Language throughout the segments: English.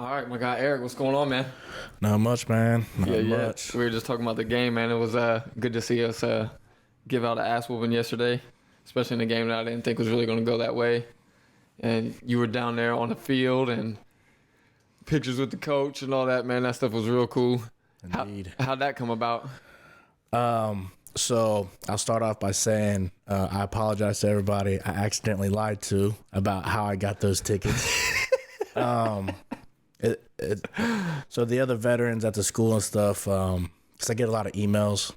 All right, my guy Eric, what's going on, man? Not much, man. Not much. We were just talking about the game, man. It was good to see us give out an ass whooping yesterday, especially in a game that I didn't think was really going to go that way. And you were down there on the field and pictures with the coach and all that, man. That stuff was real cool. Indeed. How'd that come about? So I'll start off by saying I apologize to everybody I accidentally lied to about how I got those tickets. So the other veterans at the school and stuff, because I get a lot of emails,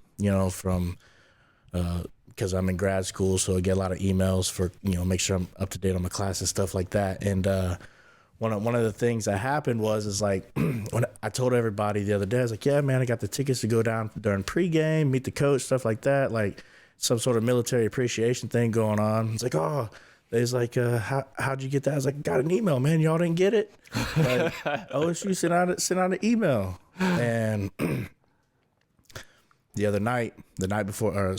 from because I'm in grad school, so I get a lot of emails for make sure I'm up to date on my class and stuff like that. And one of the things that happened is like when I told everybody the other day, I was like, yeah, man, I got the tickets to go down during pregame, meet the coach, stuff like that, like some sort of military appreciation thing going on. It's like, oh. He's like, how'd you get that? I was like, got an email, man. Y'all didn't get it? Like, OSU sent out an email. And the other night, the night before,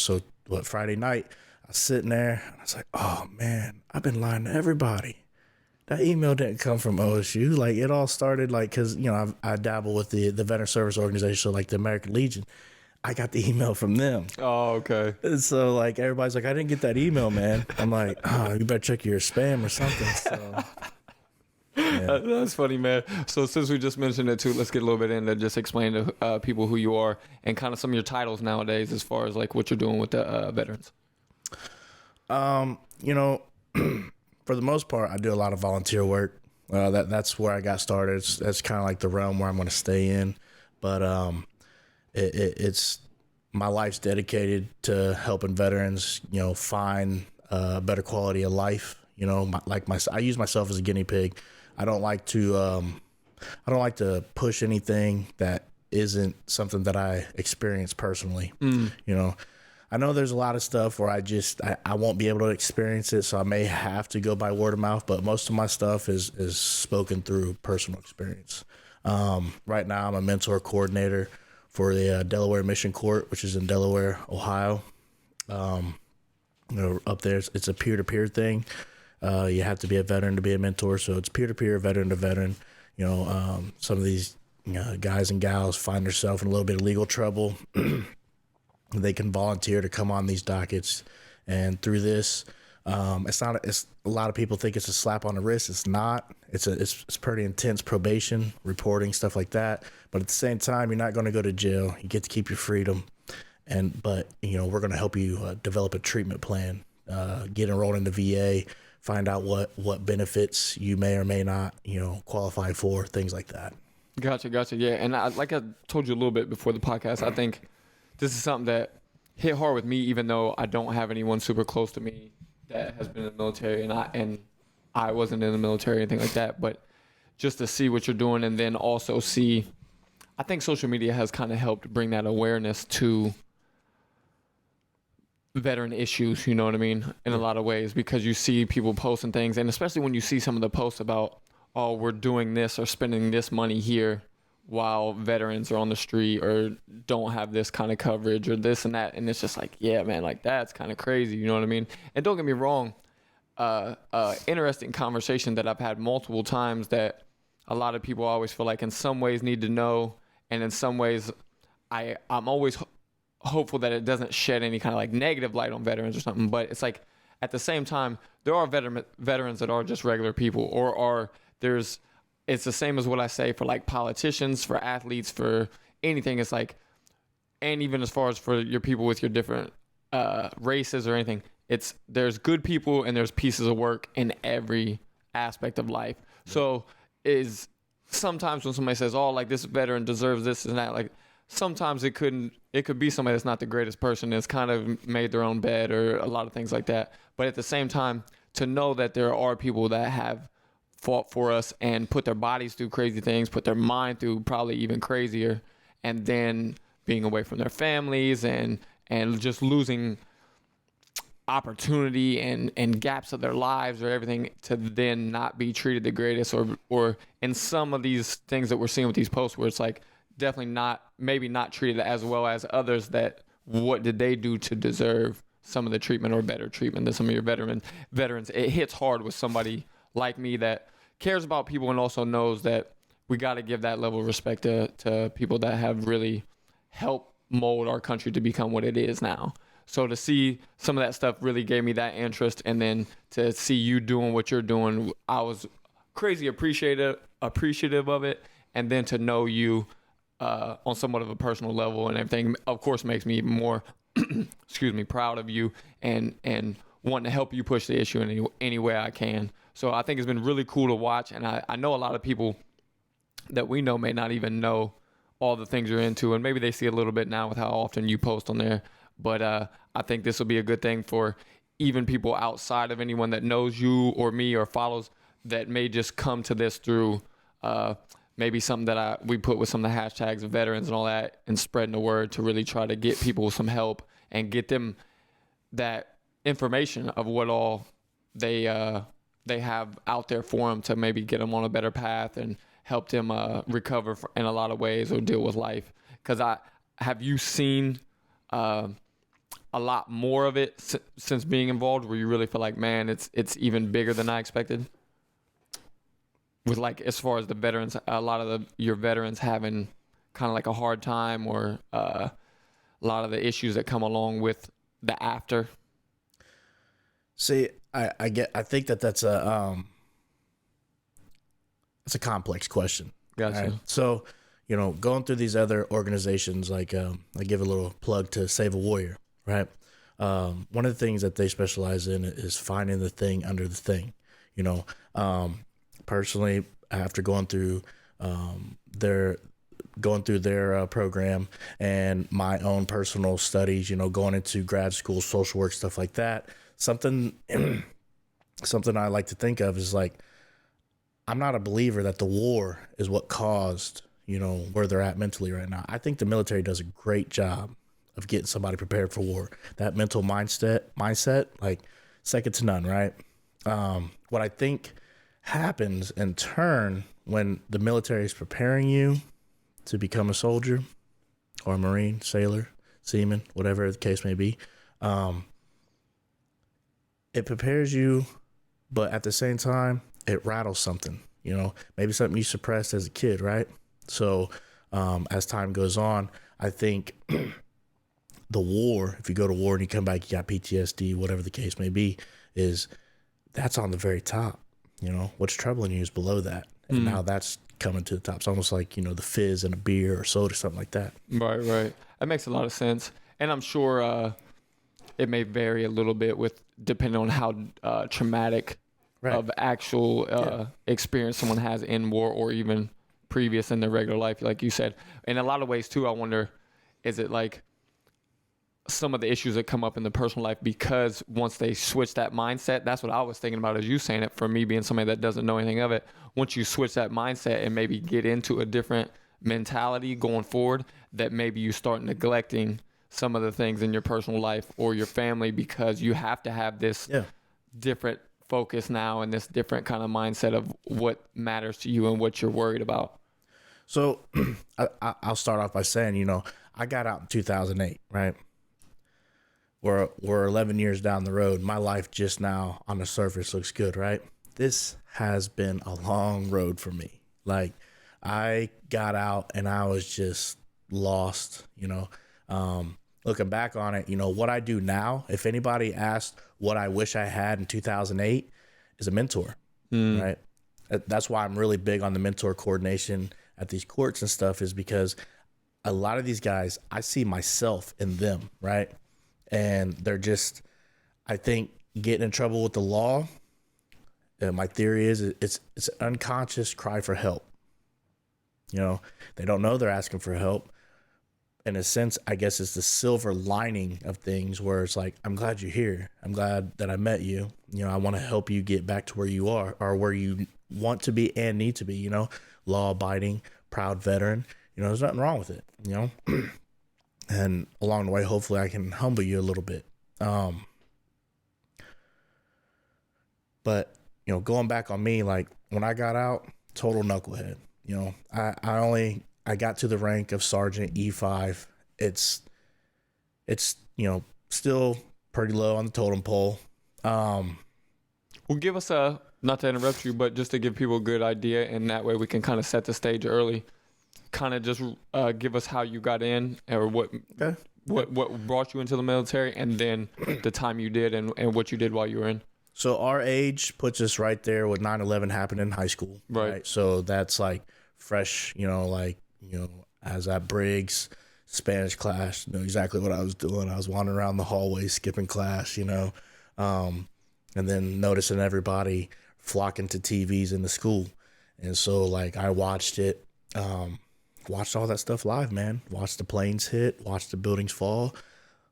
Friday night, I was sitting there, and I was like, oh, man, I've been lying to everybody. That email didn't come from OSU. Like, it all started, like, because, I dabble with the Veteran Service Organization, so, like, the American Legion. I got the email from them. Oh, okay. And so, like, everybody's like, I didn't get that email, man. I'm like, oh, you better check your spam or something. So, yeah. That's funny, man. So since we just mentioned it, too, let's get a little bit into just explain to people who you are and kind of some of your titles nowadays as far as, like, what you're doing with the veterans. For the most part, I do a lot of volunteer work. That's where I got started. That's kind of like the realm where I'm going to stay in. But it's my life's dedicated to helping veterans, find a better quality of life. I use myself as a guinea pig. I don't like to push anything that isn't something that I experience personally. I know there's a lot of stuff where I won't be able to experience it, so I may have to go by word of mouth, but most of my stuff is spoken through personal experience. Right now I'm a mentor coordinator for the Delaware Mission Court, which is in Delaware, Ohio. Up there, it's a peer-to-peer thing. You have to be a veteran to be a mentor, so it's peer-to-peer, veteran to veteran. Some of these guys and gals find themselves in a little bit of legal trouble. They can volunteer to come on these dockets, and through this, it's a lot of people think it's a slap on the wrist. It's not. It's pretty intense probation, reporting, stuff like that. But at the same time, you're not going to go to jail. You get to keep your freedom, but we're going to help you develop a treatment plan, get enrolled in the VA, find out what benefits you may or may not qualify for, things like that. Gotcha. Yeah, and like I told you a little bit before the podcast, I think this is something that hit hard with me, even though I don't have anyone super close to me that has been in the military, and I wasn't in the military or anything like that. But just to see what you're doing, and then also see, I think social media has kind of helped bring that awareness to veteran issues, you know what I mean, in a lot of ways, because you see people posting things, and especially when you see some of the posts about, oh, we're doing this or spending this money here while veterans are on the street or don't have this kind of coverage or this and that. And it's just like, yeah, man, like that's kind of crazy. You know what I mean? And don't get me wrong. Interesting conversation that I've had multiple times that a lot of people always feel like in some ways need to know. And in some ways I'm always hopeful that it doesn't shed any kind of like negative light on veterans or something. But it's like at the same time, there are veterans that are just regular people it's the same as what I say for like politicians, for athletes, for anything. It's like, and even as far as for your people with your different races or anything, there's good people and there's pieces of work in every aspect of life. Yeah. So sometimes when somebody says, oh, like this veteran deserves this and that, like sometimes it could be somebody that's not the greatest person that's kind of made their own bed or a lot of things like that. But at the same time, to know that there are people that have fought for us and put their bodies through crazy things, put their mind through probably even crazier, and then being away from their families and just losing opportunity and gaps of their lives or everything, to then not be treated the greatest, or in some of these things that we're seeing with these posts where it's like definitely maybe not treated as well as others, that what did they do to deserve some of the treatment or better treatment than some of your veterans. It hits hard with somebody like me that cares about people and also knows that we got to give that level of respect to people that have really helped mold our country to become what it is now. So to see some of that stuff really gave me that interest, and then to see you doing what you're doing, I was crazy appreciative of it, and then to know you on somewhat of a personal level and everything, of course, makes me more, proud of you and wanting to help you push the issue in any way I can. So I think it's been really cool to watch, and I know a lot of people that we know may not even know all the things you're into, and maybe they see a little bit now with how often you post on there. But I think this will be a good thing for even people outside of anyone that knows you or me or follows, that may just come to this through maybe something that we put with some of the hashtags of veterans and all that, and spreading the word to really try to get people some help and get them that information of what all they have out there for them, to maybe get them on a better path and help them recover in a lot of ways or deal with life. Because have you seen a lot more of it since being involved, where you really feel like, man, it's even bigger than I expected? With like, as far as the veterans, a lot of your veterans having kind of like a hard time, or a lot of the issues that come along with the after. See, I think that's a complex question. Gotcha. Right? So, going through these other organizations, like I give a little plug to Save a Warrior, right? One of the things that they specialize in is finding the thing under the thing. Personally, after going through their program and my own personal studies, going into grad school, social work, stuff like that, something I like to think of is like, I'm not a believer that the war is what caused, where they're at mentally right now. I think the military does a great job of getting somebody prepared for war. That mental mindset, like, second to none, right? What I think happens in turn when the military is preparing you to become a soldier or a Marine, sailor, seaman, whatever the case may be, it prepares you, but at the same time, it rattles something, maybe something you suppressed as a kid, right? So as time goes on, I think the war, if you go to war and you come back, you got PTSD, whatever the case may be, that's on the very top. What's troubling you is below that. And now that's coming to the top. It's almost like, the fizz in a beer or soda, something like that. Right. That makes a lot of sense. And I'm sure it may vary a little bit depending on how traumatic of actual experience someone has in war, or even previous in their regular life, like you said. In a lot of ways, too, I wonder, is it like some of the issues that come up in the personal life, because once they switch that mindset, that's what I was thinking about as you saying it, for me being somebody that doesn't know anything of it. Once you switch that mindset and maybe get into a different mentality going forward, that maybe you start neglecting some of the things in your personal life or your family, because you have to have this different focus now and this different kind of mindset of what matters to you and what you're worried about. So I'll start off by saying, I got out in 2008, right? We're 11 years down the road. My life just now on the surface looks good, right? This has been a long road for me. Like, I got out and I was just lost, looking back on it, what I do now, if anybody asked what I wish I had in 2008, is a mentor, right? That's why I'm really big on the mentor coordination at these courts and stuff, is because a lot of these guys, I see myself in them, right? And they're just, I think, getting in trouble with the law. My theory is it's an unconscious cry for help. They don't know they're asking for help. In a sense, I guess it's the silver lining of things, where it's like, I'm glad you're here. I'm glad that I met you. I want to help you get back to where you are, or where you want to be and need to be, law-abiding, proud veteran. There's nothing wrong with it, And along the way, hopefully I can humble you a little bit. But, going back on me, like, when I got out, total knucklehead. I got to the rank of Sergeant E5. It's still pretty low on the totem pole. Well, give us a Not to interrupt you, but just to give people a good idea, and that way we can kind of set the stage early. Kind of just give us how you got in, or what brought you into the military, and then the time you did, and what you did while you were in. So our age puts us right there with 9/11 happened in high school. Right. So that's like fresh, as at Briggs, Spanish class, know exactly what I was doing. I was wandering around the hallway, skipping class, and then noticing everybody flocking to TVs in the school. And so like I watched it, watched all that stuff live, man. Watched the planes hit, watched the buildings fall,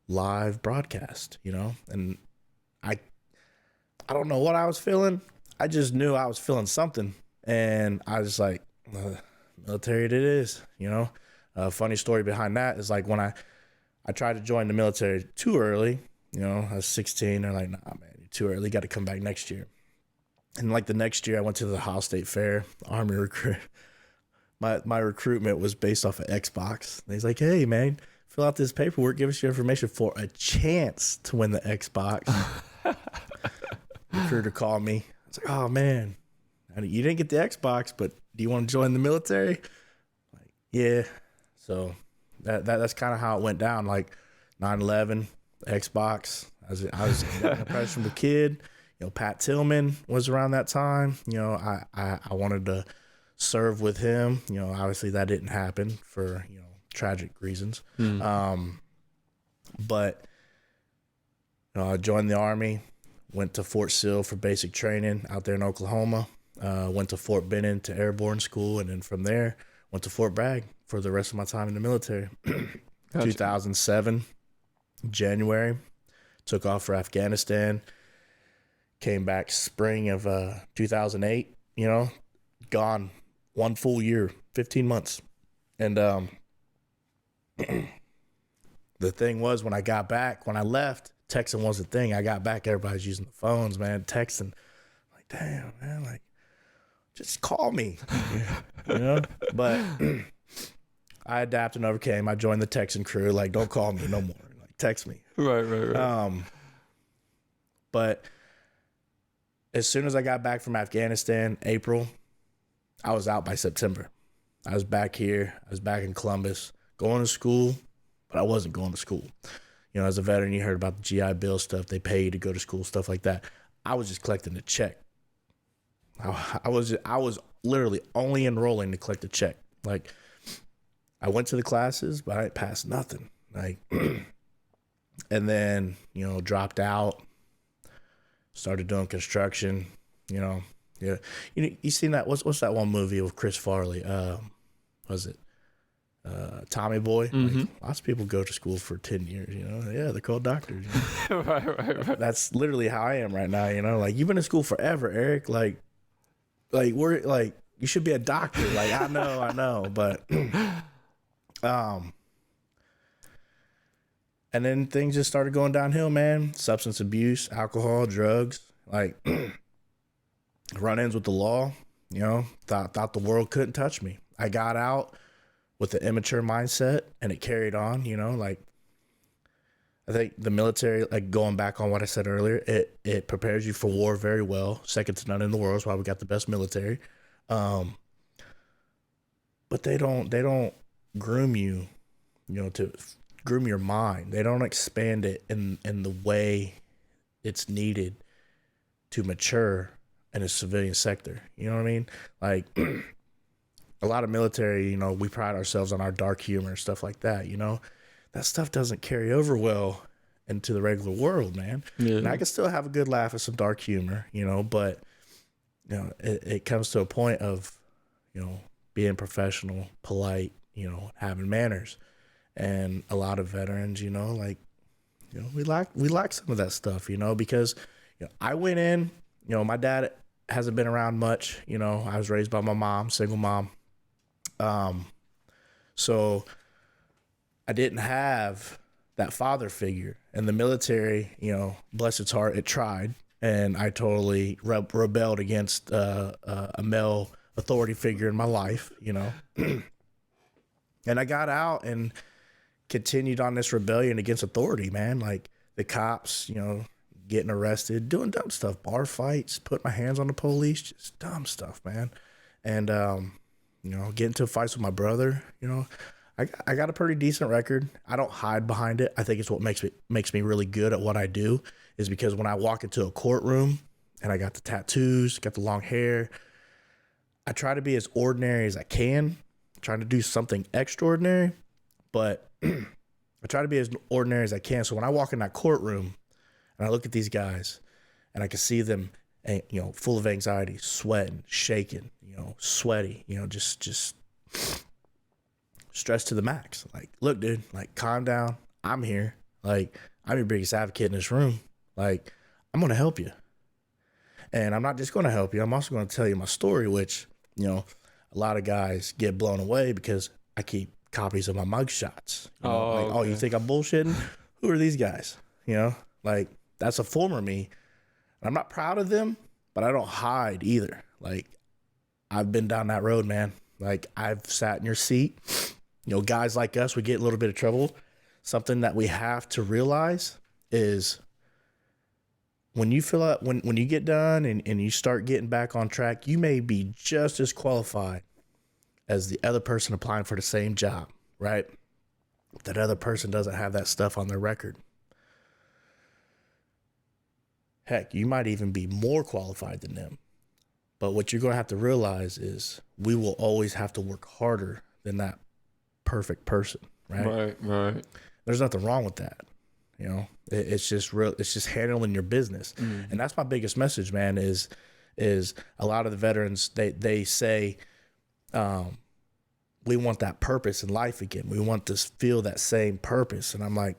live broadcast, and I don't know what I was feeling. I just knew I was feeling something. And I was like, military it is, A funny story behind that is like when I tried to join the military too early, I was 16. They're like, nah, man, you're too early. You got to come back next year. And like the next year I went to the Ohio State Fair, Army recruit. My recruitment was based off of Xbox. And he's like, hey, man, fill out this paperwork. Give us your information for a chance to win the Xbox. Recruiter called me. I was like, oh, man, you didn't get the Xbox, but do you want to join the military? Like, yeah. So that's kind of how it went down. Like 9/11, Xbox. I was impressed from the kid. Pat Tillman was around that time. I wanted to serve with him. Obviously that didn't happen for, tragic reasons. But I joined the Army, went to Fort Sill for basic training out there in Oklahoma, went to Fort Benning to airborne school, and then from there went to Fort Bragg for the rest of my time in the military. Gotcha. 2007, January, took off for Afghanistan, came back spring of 2008, gone 1 full year, 15 months. And the thing was, when I got back, when I left, texting was a thing. I got back, everybody's using the phones, man, texting. Like, damn, man, like, just call me, But I adapted and overcame. I joined the texting crew. Like, don't call me no more. Like, text me. Right. But as soon as I got back from Afghanistan, April, I was out by September. I was back here. I was back in Columbus, going to school, but I wasn't going to school. As a veteran, you heard about the GI Bill stuff. They pay you to go to school, stuff like that. I was just collecting a check. I was literally only enrolling to collect a check. Like, I went to the classes, but I didn't pass nothing. Like, and then, dropped out, started doing construction, Yeah. You seen that? What's that one movie with Chris Farley? Was it Tommy Boy? Mm-hmm. Like, lots of people go to school for 10 years, Yeah, they're called doctors. Right. That's literally how I am right now, Like, you've been in school forever, Eric. Like we're like, you should be a doctor. Like, I know, but and then things just started going downhill, man. Substance abuse, alcohol, drugs, like run-ins with the law, thought the world couldn't touch me. I got out with an immature mindset, and it carried on, like, I think the military, like, going back on what I said earlier, it prepares you for war very well. Second to none in the world. That's why we got the best military. But they don't groom you, to groom your mind. They don't expand it in the way it's needed to mature in a civilian sector. You know what I mean? Like, a lot of military, we pride ourselves on our dark humor and stuff like that, That stuff doesn't carry over well into the regular world, man. Yeah. And I can still have a good laugh at some dark humor, but, it comes to a point of, being professional, polite, having manners. And a lot of veterans, we lack some of that stuff, because, I went in, my dad hasn't been around much. I was raised by my mom, single mom. So I didn't have that father figure. And the military, bless its heart, it tried. And I totally rebelled against a male authority figure in my life, And I got out and continued on this rebellion against authority, man. Like, the cops, getting arrested, doing dumb stuff, bar fights, putting my hands on the police, just dumb stuff, man. And, getting into fights with my brother, I got a pretty decent record. I don't hide behind it. I think it's what makes me really good at what I do, is because when I walk into a courtroom and I got the tattoos, got the long hair, I try to be as ordinary as I can, trying to do something extraordinary, but I try to be as ordinary as I can. So when I walk in that courtroom and I look at these guys and I can see them, full of anxiety, sweating, shaking, sweaty, just stressed to the max. Like, look, dude, like, calm down. I'm here. Like, I'm your biggest advocate in this room. Like, I'm going to help you. And I'm not just going to help you. I'm also going to tell you my story, which, a lot of guys get blown away because I keep copies of my mug shots. Okay. You think I'm bullshitting? Who are these guys? Like, that's a former me. I'm not proud of them, but I don't hide either. Like, I've been down that road, man. Like, I've sat in your seat. Guys like us, we get in a little bit of trouble. Something that we have to realize is when you fill up, when you get done and you start getting back on track, you may be just as qualified as the other person applying for the same job, right? That other person doesn't have that stuff on their record. Heck, you might even be more qualified than them. But what you're going to have to realize is we will always have to work harder than that perfect person, right? Right. There's nothing wrong with that. It's just real. It's just handling your business. And that's my biggest message, man, is a lot of the veterans, they say, we want that purpose in life again. We want to feel that same purpose. And I'm like,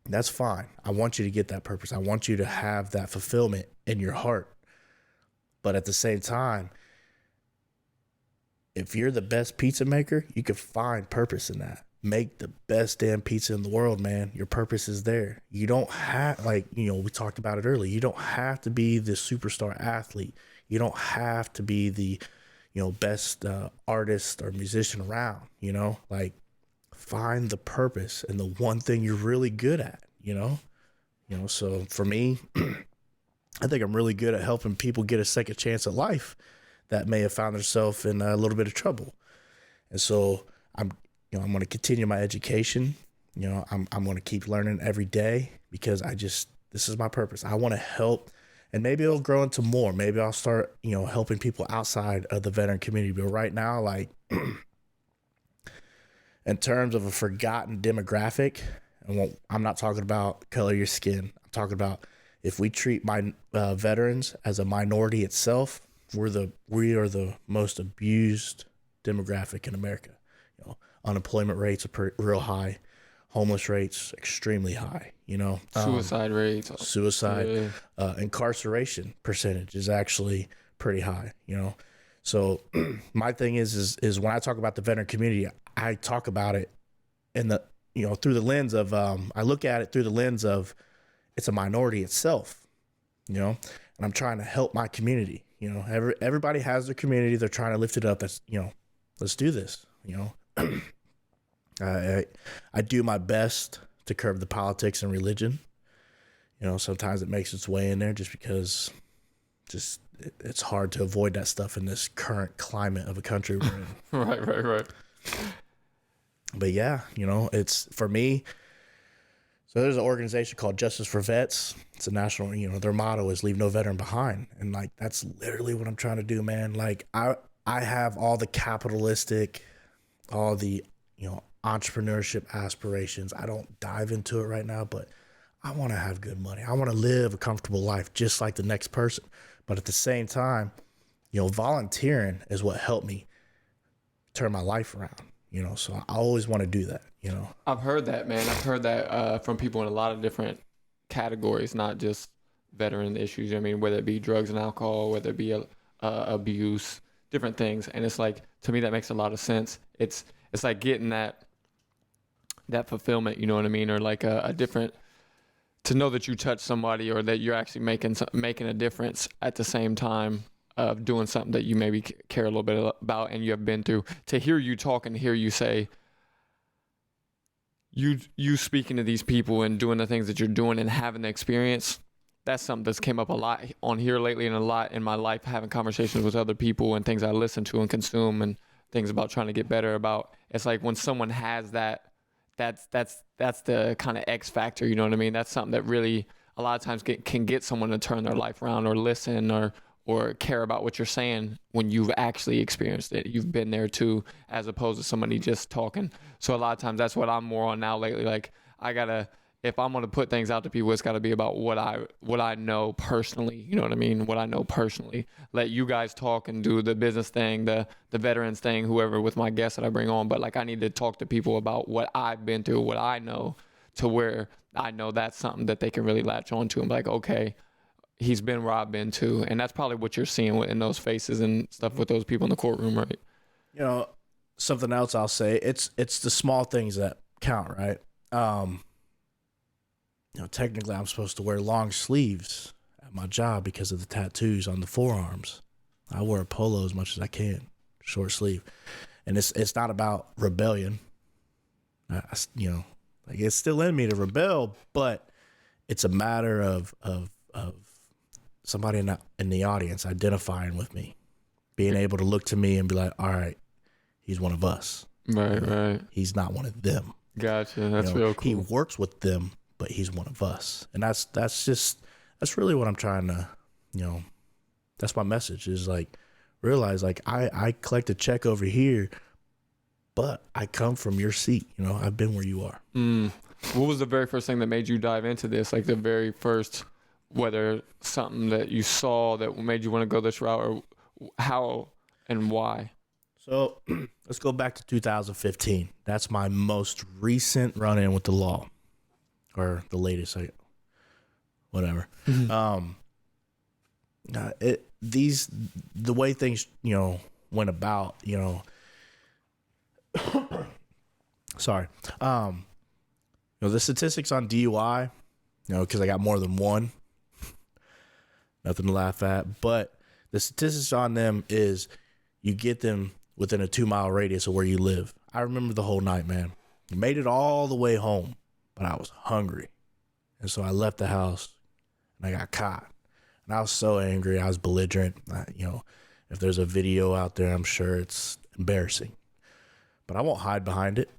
that's fine. I want you to get that purpose. I want you to have that fulfillment in your heart. But at the same time, if you're the best pizza maker, you can find purpose in that. Make the best damn pizza in the world, man. Your purpose is there. You don't have, we talked about it earlier. You don't have to be the superstar athlete. You don't have to be the, best artist or musician around, find the purpose and the one thing you're really good at, so for me, I think I'm really good at helping people get a second chance at life that may have found themselves in a little bit of trouble. And so I'm going to continue my education. I'm going to keep learning every day because this is my purpose. I want to help, and maybe it'll grow into more. Maybe I'll start, helping people outside of the veteran community. But right now, like, in terms of a forgotten demographic, I'm not talking about color of your skin. I'm talking about if we treat my veterans as a minority itself, we are the most abused demographic in America. Unemployment rates are real high, homeless rates extremely high. Suicide rates, incarceration percentage is actually pretty high. So my thing is when I talk about the veteran community, I talk about it in the through the lens of I look at it through the lens of it's a minority itself, and I'm trying to help my community. Everybody has their community. They're trying to lift it up. That's, let's do this. I do my best to curb the politics and religion. Sometimes it makes its way in there just because it's hard to avoid that stuff in this current climate of a country we're in. Right. But yeah, it's for me. So there's an organization called Justice for Vets. It's a national, their motto is leave no veteran behind. And like, that's literally what I'm trying to do, man. Like I have all the capitalistic, all the, entrepreneurship aspirations. I don't dive into it right now, but I want to have good money. I want to live a comfortable life just like the next person. But at the same time, volunteering is what helped me turn my life around, so I always want to do that, I've heard that, man. I've heard that from people in a lot of different categories, not just veteran issues. Whether it be drugs and alcohol, whether it be abuse, different things. And it's like, to me, that makes a lot of sense. It's like getting that fulfillment, you know what I mean? Or like a different, to know that you touch somebody or that you're actually making a difference at the same time of doing something that you maybe care a little bit about and you have been through. To hear you talk and hear you say, you speaking to these people and doing the things that you're doing and having the experience, that's something that's came up a lot on here lately and a lot in my life, having conversations with other people and things I listen to and consume and things about trying to get better about. It's like when someone has that, that's the kind of X factor, you know what I mean? That's something that really a lot of times can get someone to turn their life around or listen or care about what you're saying when you've actually experienced it. You've been there too, as opposed to somebody just talking. So a lot of times that's what I'm more on now lately. Like if I'm going to put things out to people, it's got to be about what I know personally. You know what I mean? What I know personally. Let you guys talk and do the business thing, the veterans thing, whoever with my guests that I bring on. But like, I need to talk to people about what I've been through, what I know, to where I know that's something that they can really latch on to and be like, okay, he's been where I've been too. And that's probably what you're seeing in those faces and stuff with those people in the courtroom, right? You know, something else I'll say, it's the small things that count, right? You know, technically I'm supposed to wear long sleeves at my job because of the tattoos on the forearms. I wear a polo as much as I can, short sleeve. And it's not about rebellion. You know, like it's still in me to rebel, but it's a matter of somebody in the audience identifying with me, being able to look to me and be like, all right, he's one of us. Right. He's not one of them. Gotcha. That's real cool. He works with them, but he's one of us. And that's really what I'm trying to, you know, that's my message is like, realize like I collect a check over here, but I come from your seat. You know, I've been where you are. What was the very first thing that made you dive into this? Like the very first, whether something that you saw that made you want to go this route, or how and why? So let's go back to 2015. That's my most recent run-in with the law, or the latest, whatever. Mm-hmm. The way things, you know, went about, you know, sorry. You know, the statistics on DUI, you know, because I got more than one, nothing to laugh at, but the statistics on them is you get them within a 2-mile radius of where you live. I remember the whole night, man. I made it all the way home, but I was hungry. And so I left the house and I got caught. And I was so angry. I was belligerent. You know, if there's a video out there, I'm sure it's embarrassing. But I won't hide behind it.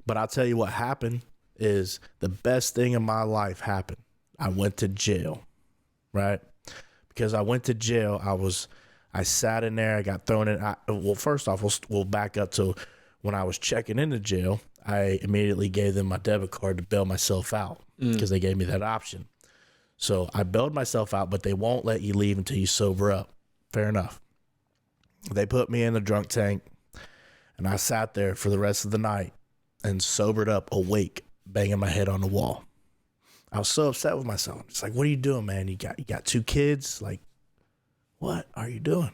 But I'll tell you what happened is the best thing in my life happened. I went to jail, right? Because I went to jail, I sat in there, I got thrown in. Well, first off, we'll back up to when I was checking into jail. I immediately gave them my debit card to bail myself out because they gave me that option. So I bailed myself out, but they won't let you leave until you sober up. Fair enough. They put me in the drunk tank, and I sat there for the rest of the night and sobered up, awake, banging my head on the wall. I was so upset with myself. It's like, what are you doing, man? You got 2 kids? Like, what are you doing?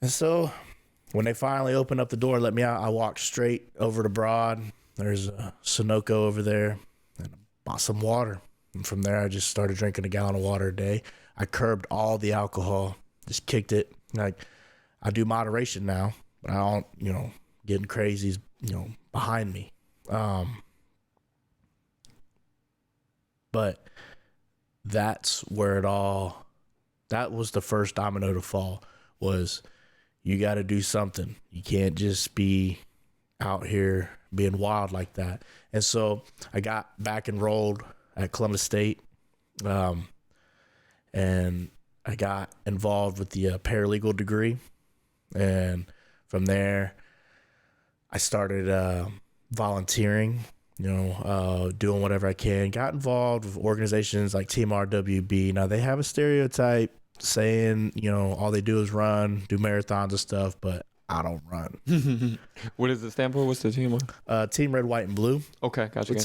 And so when they finally opened up the door and let me out, I walked straight over to Broad. There's a Sunoco over there, and I bought some water. And from there, I just started drinking a gallon of water a day. I curbed all the alcohol, just kicked it. Like, I do moderation now, but I don't, you know, getting crazy, you know, behind me. But that's where that was the first domino to fall, was you got to do something. You can't just be out here being wild like that. And so I got back enrolled at Columbus State, and I got involved with the paralegal degree. And from there, I started volunteering, you know, doing whatever I can. Got involved with organizations like Team RWB. Now, they have a stereotype saying, you know, all they do is run, do marathons and stuff, but I don't run. What does it stand for? What's the team? Team Red, White, and Blue. Okay, gotcha.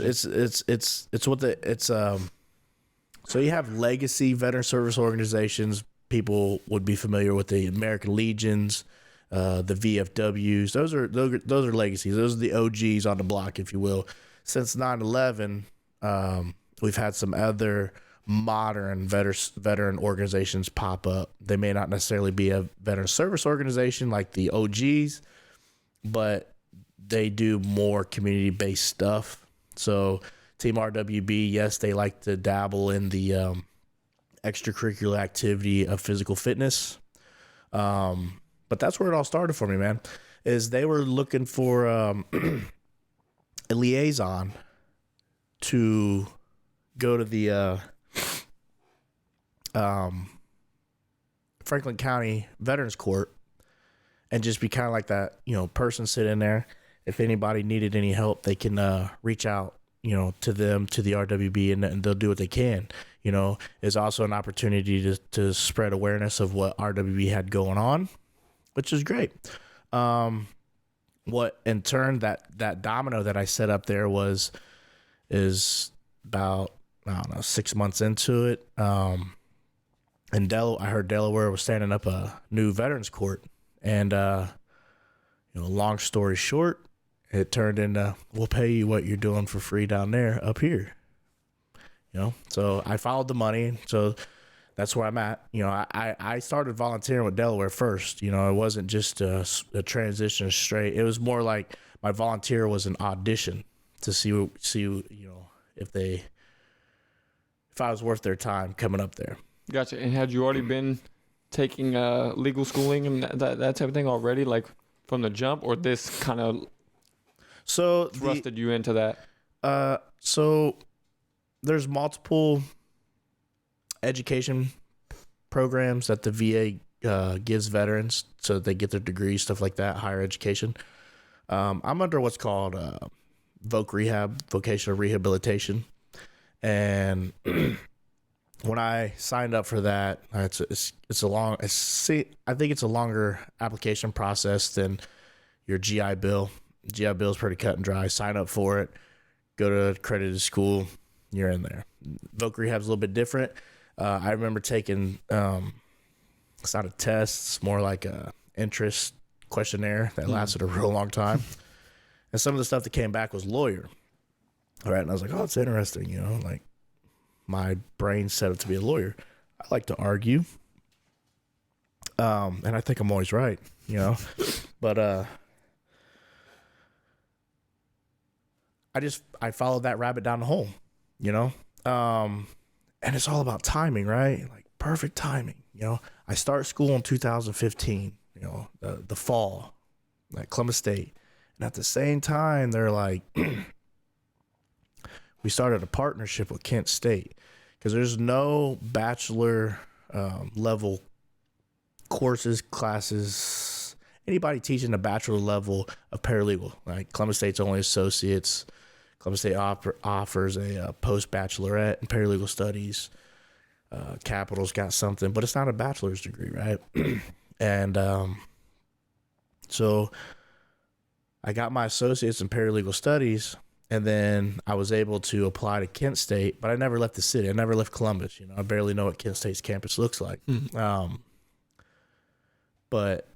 So you have legacy veteran service organizations. People would be familiar with the American Legions, the VFWs. Those are legacies. Those are the OGs on the block, if you will. Since 9/11, we've had some other modern veteran organizations pop up. They may not necessarily be a veteran service organization like the OGs, but they do more community-based stuff. So Team RWB, yes, they like to dabble in the extracurricular activity of physical fitness. But that's where it all started for me, man, is they were looking for a liaison to go to the Franklin County Veterans Court and just be kind of like that, person sitting there. If anybody needed any help, they can reach out, to them, to the RWB, and they'll do what they can. It's also an opportunity to spread awareness of what RWB had going on, which is great. What in turn that domino that I set up there is about, I don't know, 6 months into it. And I heard Delaware was standing up a new veterans court, and long story short, it turned into, we'll pay you what you're doing for free down there up here. So I followed the money. So that's where I'm at. I started volunteering with Delaware first. It wasn't just a transition straight. It was more like my volunteer was an audition to see if I was worth their time coming up there. Gotcha. And had you already been taking legal schooling and that type of thing already, like from the jump, or this kind of thrusted you into that? So there's multiple education programs that the VA gives veterans so that they get their degrees, stuff like that, higher education. I'm under what's called VOC rehab, vocational rehabilitation. And when I signed up for that, I think it's a longer application process than your GI Bill. GI Bill is pretty cut and dry. Sign up for it, go to accredited school, you're in there. VOC rehab is a little bit different. I remember taking, it's not a test, it's more like a interest questionnaire that lasted a real long time. And some of the stuff that came back was lawyer. All right. And I was like, oh, it's interesting. Like my brain set up to be a lawyer. I like to argue. And I think I'm always right, but, I followed that rabbit down the hole, and it's all about timing, right? Like perfect timing. I start school in 2015, the fall at Columbus State. And at the same time, they're like, we started a partnership with Kent State because there's no bachelor level courses, classes, anybody teaching a bachelor level of paralegal. Like Columbus State's only associates. Columbus State offers a post-bachelorette in paralegal studies. Capital's got something, but it's not a bachelor's degree, right? And so I got my associates in paralegal studies, and then I was able to apply to Kent State, but I never left the city. I never left Columbus. I barely know what Kent State's campus looks like. But,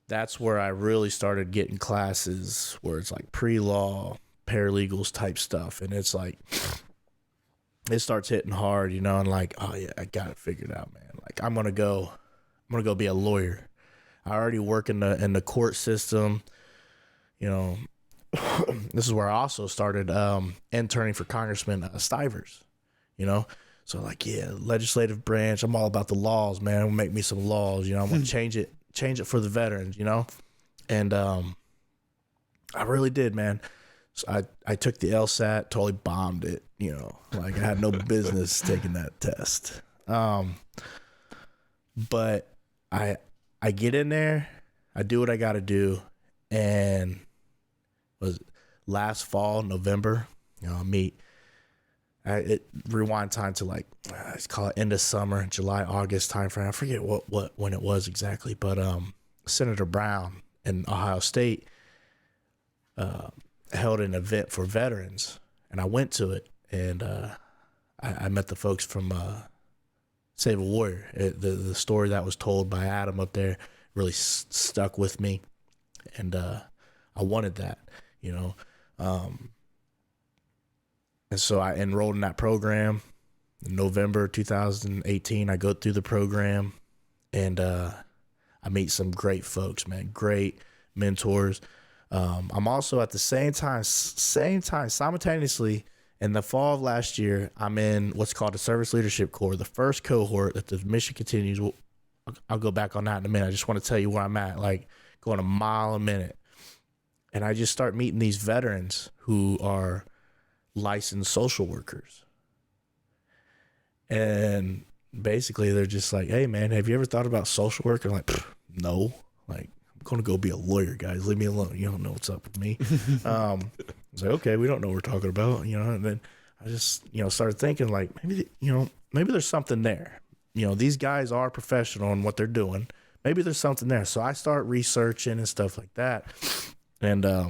that's where I really started getting classes where it's like pre-law, paralegals type stuff. And it's like, it starts hitting hard, and like, oh yeah, I got it figured out, man. Like I'm going to go be a lawyer. I already work in the court system. This is where I also started interning for Congressman Stivers, So like, yeah, legislative branch. I'm all about the laws, man. We'll make me some laws, I'm going to change it for the veterans, And I really did, man. So I took the LSAT, totally bombed it, like I had no business taking that test. But I get in there, I do what I got to do, and was last fall, November, I meet. It rewind time to like, let's call it end of summer, July, August time frame. I forget when it was exactly, but Senator Brown in Ohio State held an event for veterans, and I went to it, and I met the folks from Save a Warrior. The story that was told by Adam up there really stuck with me, and I wanted that, and so I enrolled in that program in November 2018. I go through the program, and I meet some great folks, man. Great mentors. I'm also at the same time, simultaneously, in the fall of last year, I'm in what's called a Service Leadership Corps, the first cohort that the mission continues. I'll go back on that in a minute. I just want to tell you where I'm at, like going a mile a minute. And I just start meeting these veterans who are licensed social workers. And basically they're just like, hey man, have you ever thought about social work? And I'm like, no, like I'm going to go be a lawyer, guys. Leave me alone. You don't know what's up with me. I was like, okay, we don't know what we're talking about, and then I just, started thinking like maybe there's something there. These guys are professional in what they're doing. Maybe there's something there. So I start researching and stuff like that. And I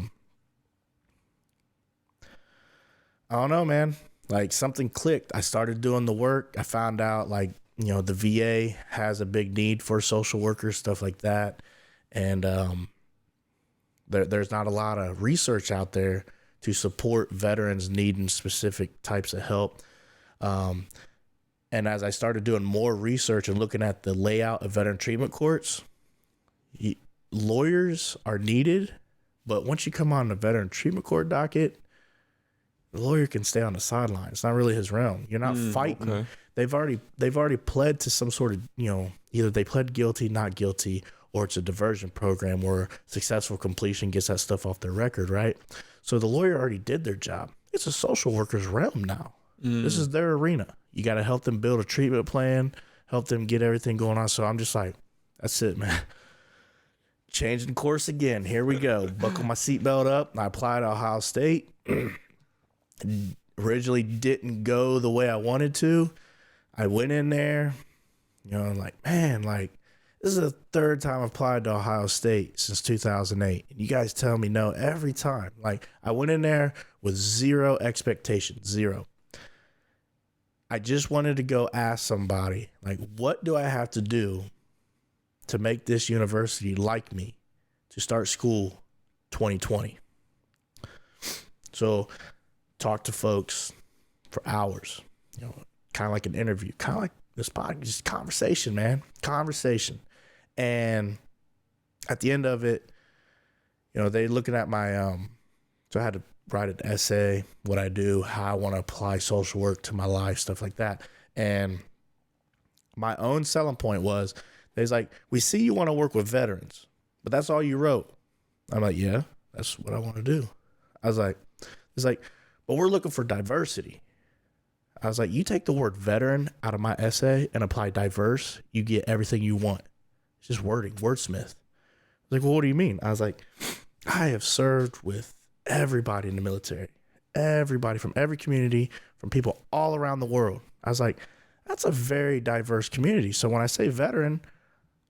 don't know, man, like something clicked. I started doing the work. I found out like, the VA has a big need for social workers, stuff like that. And there's not a lot of research out there to support veterans needing specific types of help. And as I started doing more research and looking at the layout of veteran treatment courts, lawyers are needed. But once you come on the veteran treatment court docket, the lawyer can stay on the sideline. It's not really his realm. You're not fighting. Okay. They've already pled to some sort of, either they pled guilty, not guilty, or it's a diversion program where successful completion gets that stuff off their record, right? So the lawyer already did their job. It's a social worker's realm now. This is their arena. You got to help them build a treatment plan, help them get everything going on. So I'm just like, that's it, man. Changing course again. Here we go. Buckle my seatbelt up. I applied to Ohio State. Originally didn't go the way I wanted to. I went in there, I'm like, man, like this is the third time I've applied to Ohio State since 2008. And you guys tell me no every time. Like I went in there with zero expectations, zero. I just wanted to go ask somebody, like, what do I have to do to make this university like me to start school 2020? So talk to folks for hours, kind of like an interview, kind of like this podcast, just conversation, man, conversation. And at the end of it, they looking at my, so I had to write an essay, what I do, how I want to apply social work to my life, stuff like that. And my own selling point was, there's like, we see you want to work with veterans, but that's all you wrote. I'm like, yeah, that's what I want to do. I was like, it's like, but we're looking for diversity. I was like, you take the word veteran out of my essay and apply diverse, you get everything you want. It's just wording, wordsmith. I was like, well, what do you mean? I was like, I have served with everybody in the military, everybody from every community, from people all around the world. I was like, that's a very diverse community. So when I say veteran,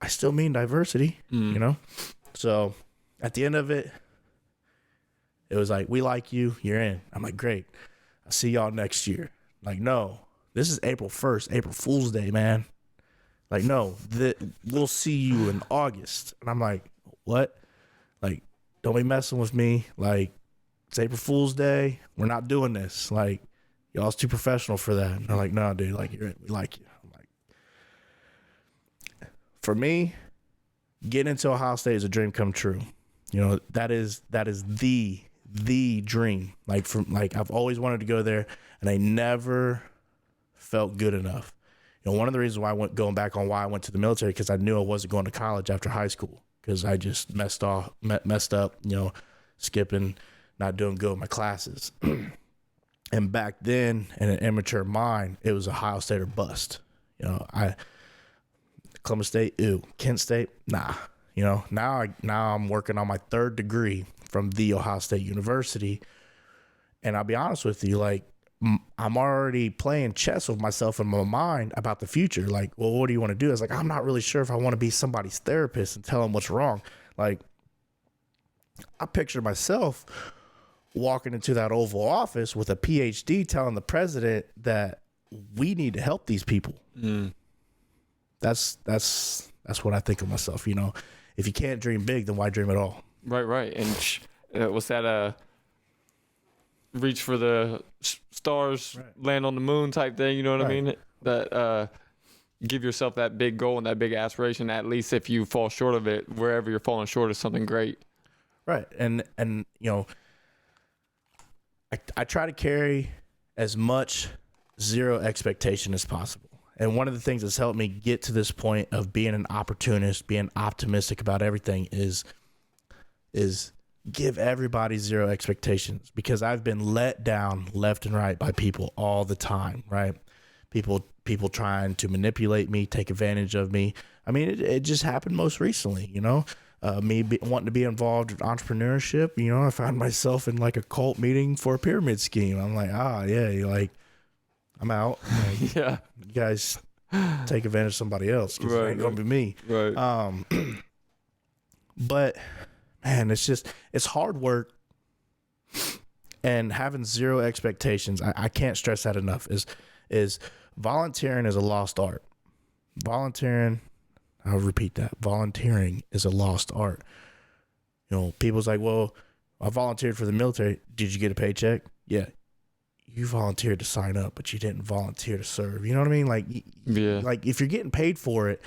I still mean diversity, So at the end of it, it was like, we like you, you're in. I'm like, great. I'll see y'all next year. Like, no, this is April 1st, April Fool's Day, man. Like, no, we'll see you in August. And I'm like, what? Like, don't be messing with me. Like, it's April Fool's Day. We're not doing this. Like, y'all's too professional for that. And they're like, no, dude, like, you're in. We like you. I'm like, for me, getting into Ohio State is a dream come true. That is the dream. Like I've always wanted to go there, and I never felt good enough. One of the reasons why I went why I went to the military, because I knew I wasn't going to college after high school, because I just messed up, skipping, not doing good with my classes. And back then, in an immature mind, it was Ohio State or bust. Columbus State, ew. Kent State, nah. Now I'm working on my third degree from The Ohio State University. And I'll be honest with you, like, I'm already playing chess with myself in my mind about the future. Like, well, what do you want to do? I was like, I'm not really sure if I want to be somebody's therapist and tell them what's wrong. Like, I picture myself walking into that Oval Office with a PhD telling the president that we need to help these people. That's what I think of myself. If you can't dream big, then why dream at all? Right. And what's that? Reach for the stars, right. Land on the moon type thing. You know what I mean? That give yourself that big goal and that big aspiration. At least if you fall short of it, wherever you're falling short is something great. Right. And you know, I try to carry as much zero expectation as possible. And one of the things that's helped me get to this point of being an opportunist, being optimistic about everything is give everybody zero expectations, because I've been let down left and right by people all the time, right? People trying to manipulate me, take advantage of me. I mean, it just happened most recently, you know? Wanting to be involved in entrepreneurship, you know, I found myself in like a cult meeting for a pyramid scheme. I'm like, yeah, you're like, I'm out. Like, Yeah. you guys take advantage of somebody else, because it ain't gonna be me. Right. But man, it's hard work, and having zero expectations. I can't stress that enough. Is volunteering is a lost art. I'll repeat that. Volunteering is a lost art. You know, people's like, well, I volunteered for the military. Did you get a paycheck? Yeah. You volunteered to sign up, but you didn't volunteer to serve. You know what I mean? Like, Yeah. like if you're getting paid for it,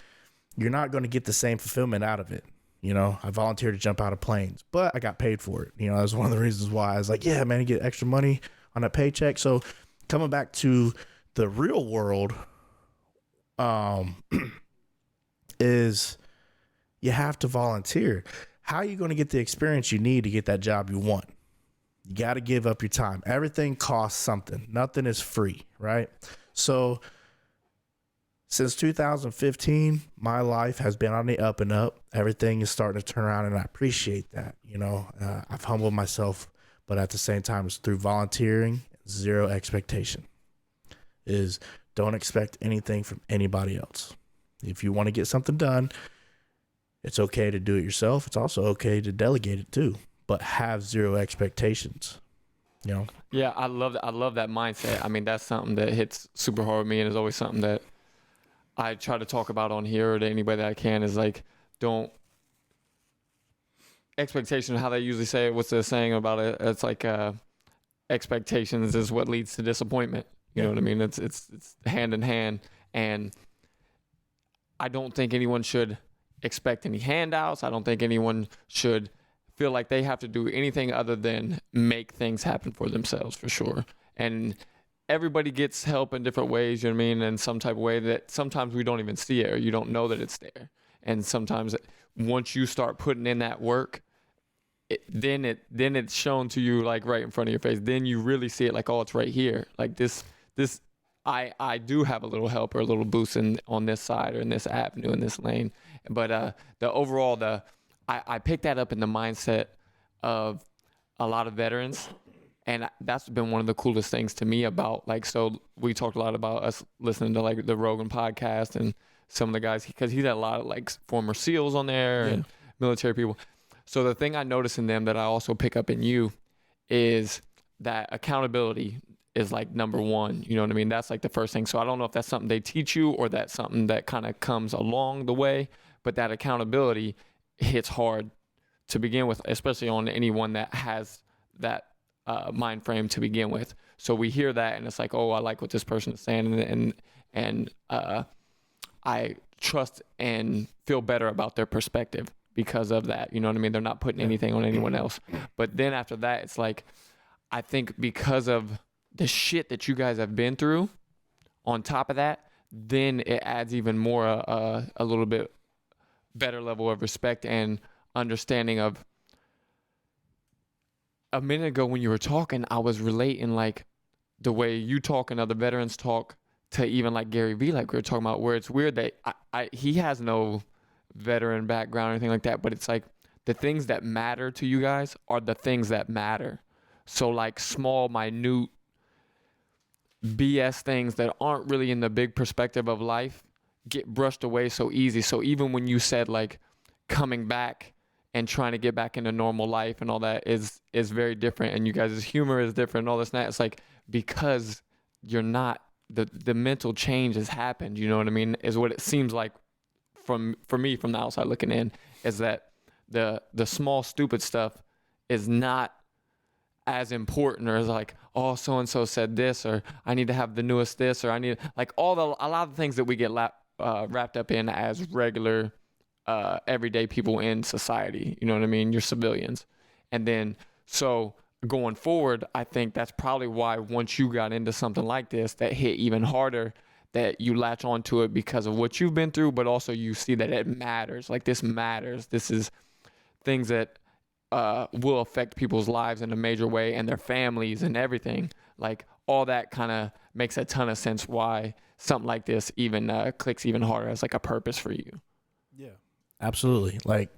you're not going to get the same fulfillment out of it. You know, I volunteered to jump out of planes, but I got paid for it. You know, that's one of the reasons why I was like, yeah, man, you get extra money on that paycheck. So coming back to the real world, is you have to volunteer. How are you going to get the experience you need to get that job you want? You got to give up your time. Everything costs something. Nothing is free, right? So since 2015, my life has been on the up and up. Everything is starting to turn around, and I appreciate that. You know, I've humbled myself, but at the same time, it's through volunteering, zero expectation. Is don't expect anything from anybody else. If you want to get something done, it's okay to do it yourself. It's also okay to delegate it too, but have zero expectations. You know? Yeah, I love that. I love that mindset. I mean, that's something that hits super hard with me, and is always something that I try to talk about on here or to anybody that I can. Is like, don't expectation. How they usually say it. What's the saying about it? It's like expectations is what leads to disappointment. You know what I mean? It's hand in hand, and I don't think anyone should expect any handouts. I don't think anyone should feel like they have to do anything other than make things happen for themselves, for sure. And everybody gets help in different ways, you know what I mean? In some type of way that sometimes we don't even see it, or you don't know that it's there. And sometimes once you start putting in that work, then it's shown to you like right in front of your face. Then you really see it like, oh, it's right here. Like this I do have a little help or a little boost on this side or in this avenue, in this lane. But I picked that up in the mindset of a lot of veterans. And that's been one of the coolest things to me about, like, so we talked a lot about us listening to like the Rogan podcast and some of the guys, because he's had a lot of like former SEALs on there and military people. So the thing I notice in them that I also pick up in you is that accountability is like number one. You know what I mean? That's like the first thing. So I don't know if that's something they teach you or that's something that kind of comes along the way, but that accountability hits hard to begin with, especially on anyone that has that mind frame to begin with. So we hear that and it's like, oh, I like what this person is saying, and I trust and feel better about their perspective because of that. You know what I mean? They're not putting anything on anyone else. But then after that, it's like, I think because of the shit that you guys have been through, on top of that, then it adds even more a little bit better level of respect and understanding of. A minute ago when you were talking, I was relating like the way you talk and other veterans talk to even like Gary Vee, like we were talking about, where it's weird that he has no veteran background or anything like that, but it's like the things that matter to you guys are the things that matter. So like small, minute BS things that aren't really in the big perspective of life get brushed away so easy. So even when you said like coming back and trying to get back into normal life and all that is very different, and you guys' humor is different and all this and that, it's like because you're not, the mental change has happened, you know what I mean, is what it seems like for me from the outside looking in, is that the small stupid stuff is not as important, or is like, oh, so and so said this, or I need to have the newest this, or I need like a lot of the things that we get wrapped up in as regular everyday people in society, you know what I mean, you're civilians. And then, so going forward, I think that's probably why once you got into something like this that hit even harder, that you latch onto it because of what you've been through, but also you see that it matters. Like, this matters. This is things that will affect people's lives in a major way, and their families and everything. Like, all that kind of makes a ton of sense why something like this even clicks even harder as like a purpose for you. Yeah, absolutely. Like,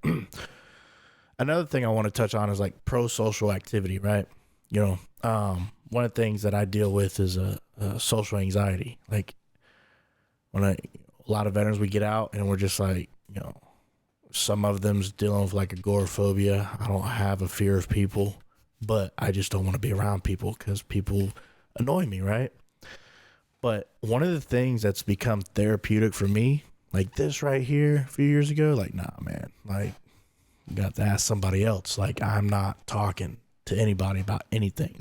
another thing I want to touch on is like prosocial activity, right? You know, one of the things that I deal with is social anxiety. Like, when a lot of veterans, we get out and we're just like, you know, some of them's dealing with like agoraphobia. I don't have a fear of people, but I just don't want to be around people because people annoy me, right? But one of the things that's become therapeutic for me, like this right here a few years ago, like, nah, man, like, you got to ask somebody else. Like, I'm not talking to anybody about anything.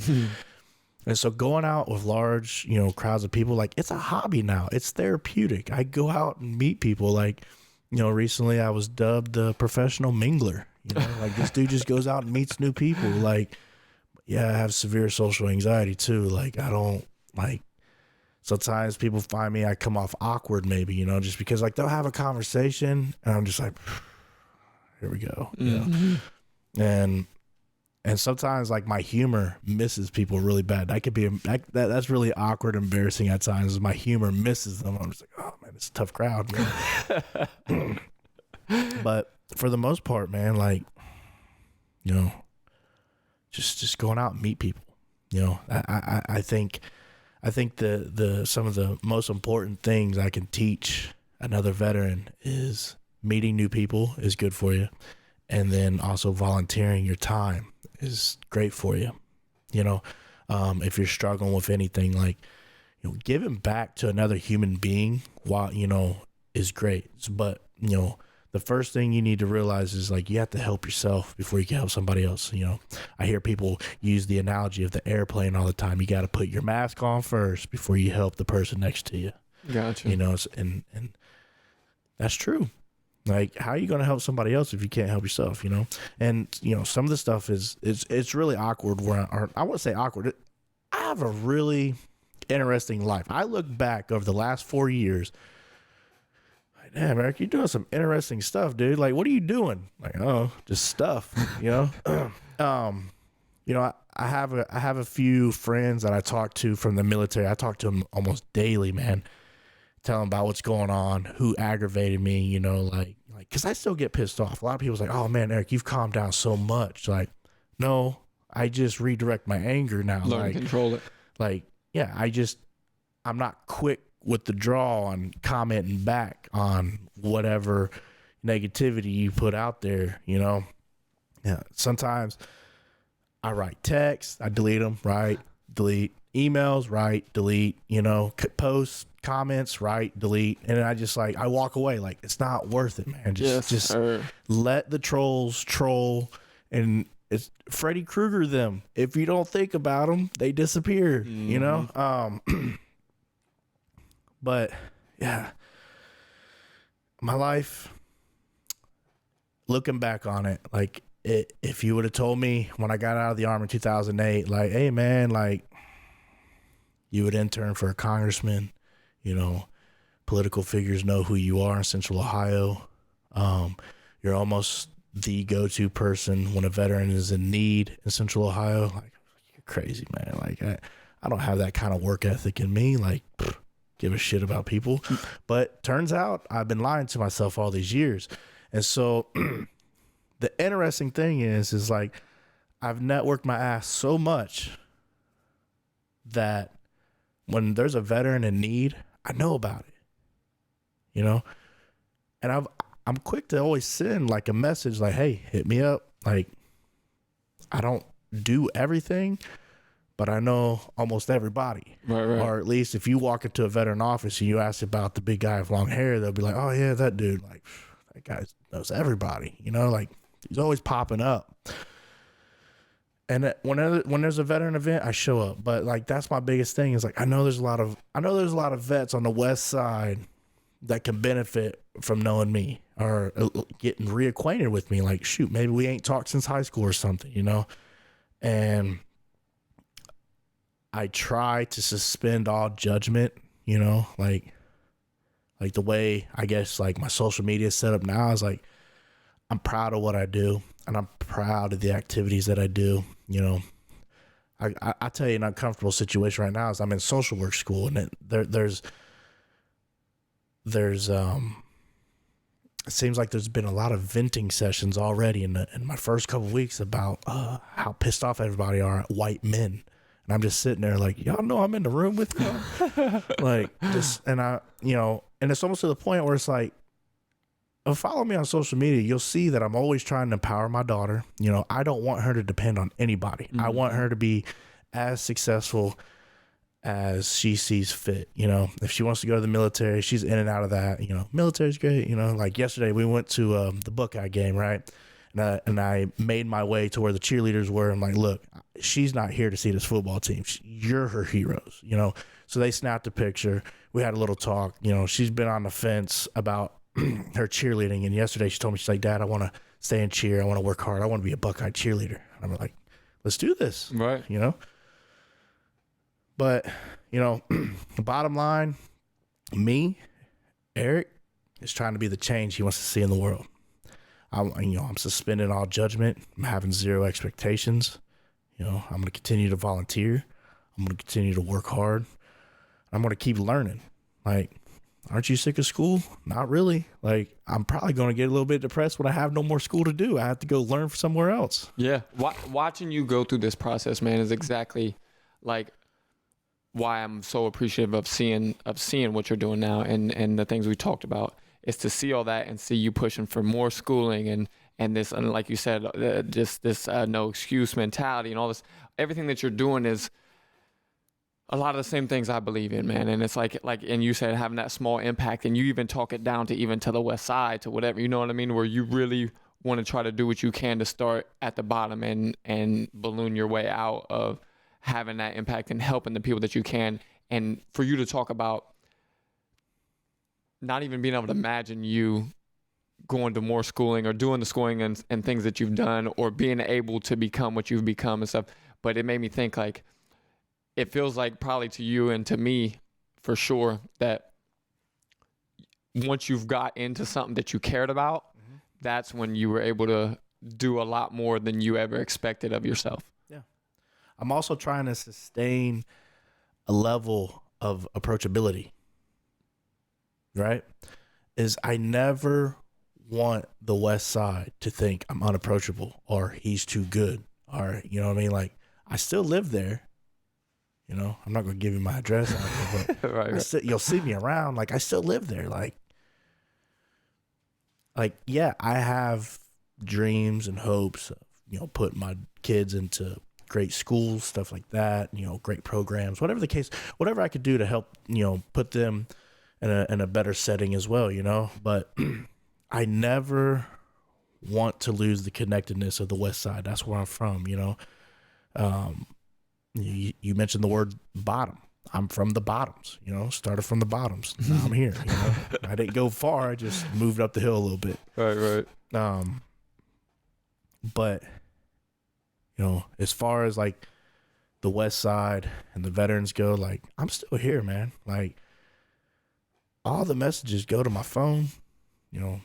And so going out with large, you know, crowds of people, like, it's a hobby now. It's therapeutic. I go out and meet people. Like, you know, recently I was dubbed the Professional Mingle'er. You know, like, this dude just goes out and meets new people. Like, yeah, I have severe social anxiety too. Like, I don't, like, sometimes people find me, I come off awkward maybe, you know, just because, like, they'll have a conversation and I'm just like, here we go. Mm-hmm. You know? And sometimes, like, my humor misses people really bad. That could be that's really awkward, embarrassing at times. My humor misses them. I'm just like, oh man, it's a tough crowd, man. But for the most part, man, like, you know, just going out and meet people. You know, I think the some of the most important things I can teach another veteran is meeting new people is good for you, and then also volunteering your time is great for you. You know, if you're struggling with anything, like, you know, giving back to another human being, while, you know, is great. But, you know, the first thing you need to realize is, like, you have to help yourself before you can help somebody else. You know, I hear people use the analogy of the airplane all the time. You got to put your mask on first before you help the person next to you. Gotcha. You know, and that's true. Like, how are you going to help somebody else if you can't help yourself, you know? And, you know, some of the stuff it's really awkward where I wouldn't say awkward. I have a really interesting life. I look back over the last 4 years. Like, damn, Eric, you're doing some interesting stuff, dude. Like, what are you doing? Like, oh, just stuff, you know? You know, I have a few friends that I talk to from the military. I talk to them almost daily, man. Tell them about what's going on, who aggravated me, you know, like, because I still get pissed off. A lot of people's like, oh man, Eric, you've calmed down so much. Like, no, I just redirect my anger now. Learn to control it. Like, yeah, I'm not quick with the draw on commenting back on whatever negativity you put out there, you know. Yeah, sometimes I write texts, I delete them, right, delete. Emails, right, delete, you know, posts, comments, right, delete. And I just, like, I walk away. Like, it's not worth it, man. Just let the trolls troll, and it's Freddy Krueger them. If you don't think about them, they disappear, you know? But yeah, my life, looking back on it, like, if you would have told me when I got out of the Army in 2008, like, hey man, like, you would intern for a congressman, you know, political figures know who you are in Central Ohio. You're almost the go-to person when a veteran is in need in Central Ohio. Like, you're crazy, man. Like, I don't have that kind of work ethic in me. Like, give a shit about people. But turns out I've been lying to myself all these years. And so the interesting thing is like, I've networked my ass so much that when there's a veteran in need, I know about it, you know, and I'm quick to always send like a message like, hey, hit me up. Like, I don't do everything, but I know almost everybody. Right. Or at least if you walk into a veteran office and you ask about the big guy with long hair, they'll be like, oh yeah, that dude, like, that guy knows everybody, you know, like, he's always popping up. And when there's a veteran event, I show up. But like, that's my biggest thing is like, I know there's a lot of vets on the West Side that can benefit from knowing me or getting reacquainted with me. Like, shoot, maybe we ain't talked since high school or something, you know? And I try to suspend all judgment, you know, like the way I guess like my social media is set up now is like, I'm proud of what I do and I'm proud of the activities that I do. You know, I tell you an uncomfortable situation right now is I'm in social work school and there's it seems like there's been a lot of venting sessions already in my first couple of weeks about how pissed off everybody are at white men. And I'm just sitting there like, y'all know I'm in the room with y'all. Like, just, and I, you know, and it's almost to the point where it's like, follow me on social media, you'll see that I'm always trying to empower my daughter. You know, I don't want her to depend on anybody. Mm-hmm. I want her to be as successful as she sees fit. You know, if she wants to go to the military, she's in and out of that. You know, military's great. You know, like yesterday we went to the Buckeye game, right? And I made my way to where the cheerleaders were. I'm like, look, she's not here to see this football team. You're her heroes, you know? So they snapped a picture. We had a little talk. You know, she's been on the fence about her cheerleading. And yesterday she told me, she's like, Dad, I want to stay and cheer. I want to work hard. I want to be a Buckeye cheerleader. And I'm like, let's do this. Right. You know? But, you know, the bottom line, me, Eric, is trying to be the change he wants to see in the world. I'm suspending all judgment. I'm having zero expectations. You know, I'm going to continue to volunteer. I'm going to continue to work hard. I'm going to keep learning. Like, aren't you sick of school? Not really. Like, I'm probably going to get a little bit depressed when I have no more school to do. I have to go learn somewhere else. Yeah. Watching you go through this process, man, is exactly like why I'm so appreciative of seeing what you're doing now and the things we talked about. Is to see all that and see you pushing for more schooling and this, and like you said, just this no excuse mentality and all this. Everything that you're doing is a lot of the same things I believe in, man. And it's like, and you said having that small impact, and you even talk it down to even to the West Side, to whatever, you know what I mean? Where you really want to try to do what you can to start at the bottom and balloon your way out of having that impact and helping the people that you can. And for you to talk about not even being able to imagine you going to more schooling or doing the schooling and things that you've done or being able to become what you've become and stuff. But it made me think, like, it feels like probably to you and to me for sure that once you've got into something that you cared about, mm-hmm. that's when you were able to do a lot more than you ever expected of yourself. Yeah. I'm also trying to sustain a level of approachability. Right? Is I never want the West Side to think I'm unapproachable or he's too good or, you know what I mean? Like, I still live there. You know, I'm not going to give you my address out there, but right. You'll see me around. Like, I still live there. Like, yeah, I have dreams and hopes of, you know, putting my kids into great schools, stuff like that, you know, great programs, whatever the case, whatever I could do to help, you know, put them in a better setting as well, you know, but I never want to lose the connectedness of the West Side. That's where I'm from, you know. You mentioned the word bottom. I'm from the bottoms, you know, started from the bottoms. Now I'm here, you know. I didn't go far. I just moved up the hill a little bit. Right. But, you know, as far as like the West Side and the veterans go, like, I'm still here, man. Like, all the messages go to my phone, you know,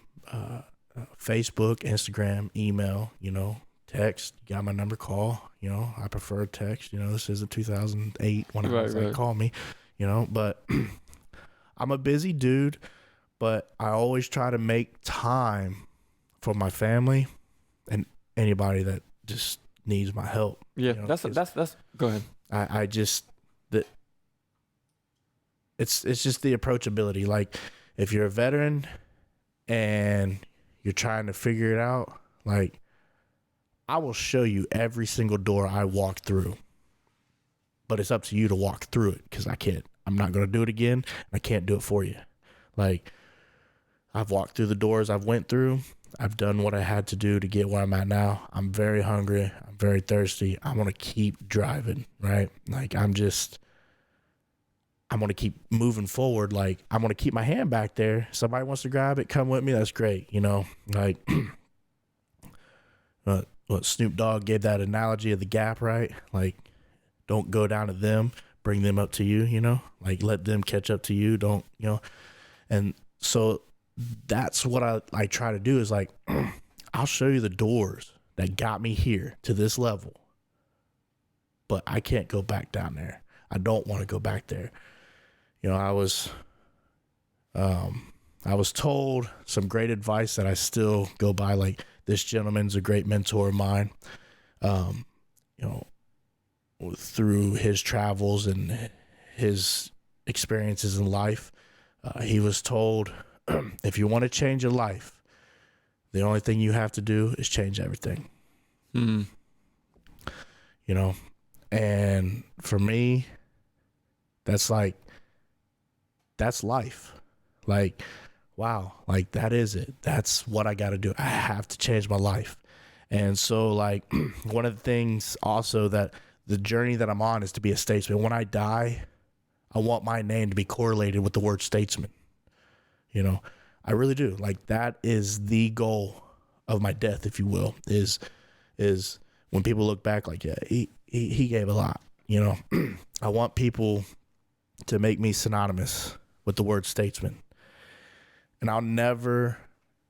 Facebook, Instagram, email, you know, text. You got my number, call. You know, I prefer text. You know, this isn't 2008 when I was like, call me, you know. But I'm a busy dude, but I always try to make time for my family and anybody that just needs my help. Yeah, you know, that's. Go ahead. I just that. It's just the approachability. Like, if you're a veteran and you're trying to figure it out, like, I will show you every single door I walk through. But it's up to you to walk through it, because I can't. I'm not going to do it again, and I can't do it for you. Like, I've walked through the doors I've went through. I've done what I had to do to get where I'm at now. I'm very hungry. I'm very thirsty. I want to keep driving, right? Like, I'm going to keep moving forward. Like, I'm going to keep my hand back there. Somebody wants to grab it, come with me. That's great. You know, like what Snoop Dogg gave that analogy of the gap, right? Like, don't go down to them, bring them up to you, you know, like let them catch up to you. Don't, you know, and so that's what I try to do is like, I'll show you the doors that got me here to this level, but I can't go back down there. I don't want to go back there. You know, I was told some great advice that I still go by. Like, this gentleman's a great mentor of mine. You know, through his travels and his experiences in life, he was told, if you want to change your life, the only thing you have to do is change everything. Mm. You know, and for me, that's life. Like, wow, like that is it. That's what I got to do. I have to change my life. And so, like, one of the things also that the journey that I'm on is to be a statesman. When I die, I want my name to be correlated with the word statesman. You know, I really do. Like, that is the goal of my death, if you will, is when people look back like, yeah, he gave a lot, you know. I want people to make me synonymous with the word statesman. And I'll never,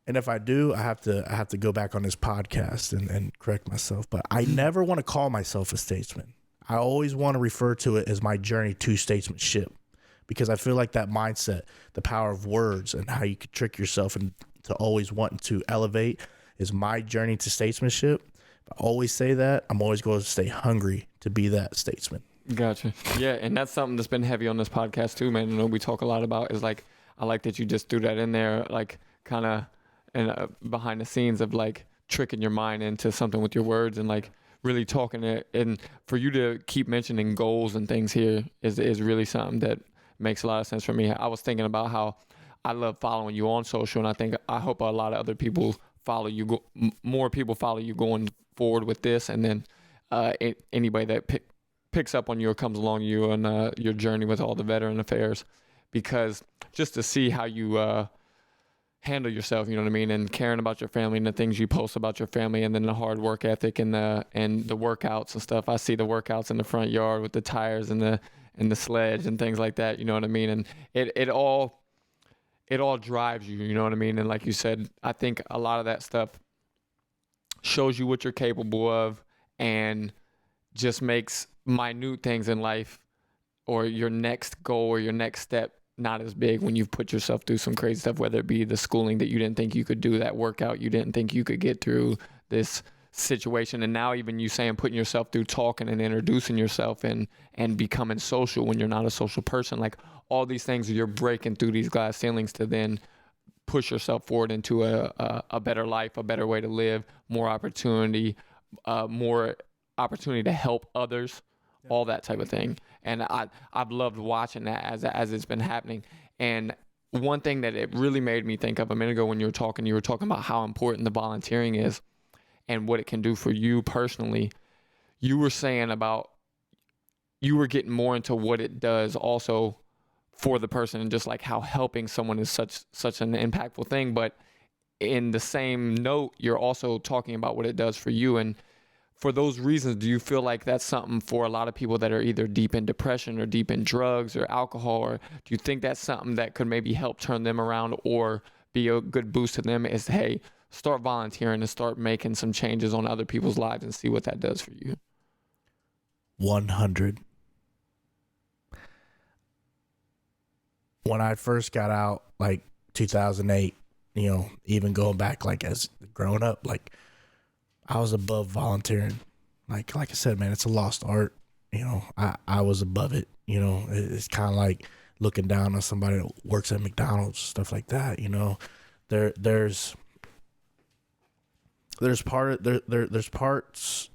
and if I do, I have to go back on this podcast and correct myself, but I never want to call myself a statesman. I always want to refer to it as my journey to statesmanship, because I feel like that mindset, the power of words and how you could trick yourself into always wanting to elevate is my journey to statesmanship. If I always say that, I'm always going to stay hungry to be that statesman. Gotcha. Yeah, and that's something that's been heavy on this podcast too, man. You know, we talk a lot about is like, I like that you just threw that in there, like kind of and behind the scenes of like tricking your mind into something with your words and like really talking it. And for you to keep mentioning goals and things here is really something that makes a lot of sense for me. I was thinking about how I love following you on social, and I hope a lot of other people follow you, more people follow you going forward with this, and then anybody that picks up on you or comes along you on your journey with all the veteran affairs, because just to see how you handle yourself, you know what I mean, and caring about your family and the things you post about your family, and then the hard work ethic and the workouts and stuff. I see the workouts in the front yard with the tires and the sledge and things like that, you know what I mean, and it all drives you, you know what I mean, and like you said, I think a lot of that stuff shows you what you're capable of and just makes minute things in life or your next goal or your next step not as big when you've put yourself through some crazy stuff, whether it be the schooling that you didn't think you could do, that workout you didn't think you could get through, this situation, and now even you saying putting yourself through talking and introducing yourself and becoming social when you're not a social person. Like, all these things, you're breaking through these glass ceilings to then push yourself forward into a better life, a better way to live, more opportunity to help others, all that type of thing. And I've loved watching that as it's been happening. And one thing that it really made me think of a minute ago when you were talking about how important the volunteering is and what it can do for you personally. You were saying about you were getting more into what it does also for the person, and just like how helping someone is such an impactful thing. But in the same note, you're also talking about what it does for you. And for those reasons, do you feel like that's something for a lot of people that are either deep in depression or deep in drugs or alcohol, or do you think that's something that could maybe help turn them around or be a good boost to them, is, hey, start volunteering and start making some changes on other people's lives and see what that does for you? 100. When I first got out, like 2008, you know, even going back, like as growing up, like I was above volunteering. Like I said, man, it's a lost art. You know, I was above it. You know, it's kind of like looking down on somebody that works at McDonald's, stuff like that. You know, there's parts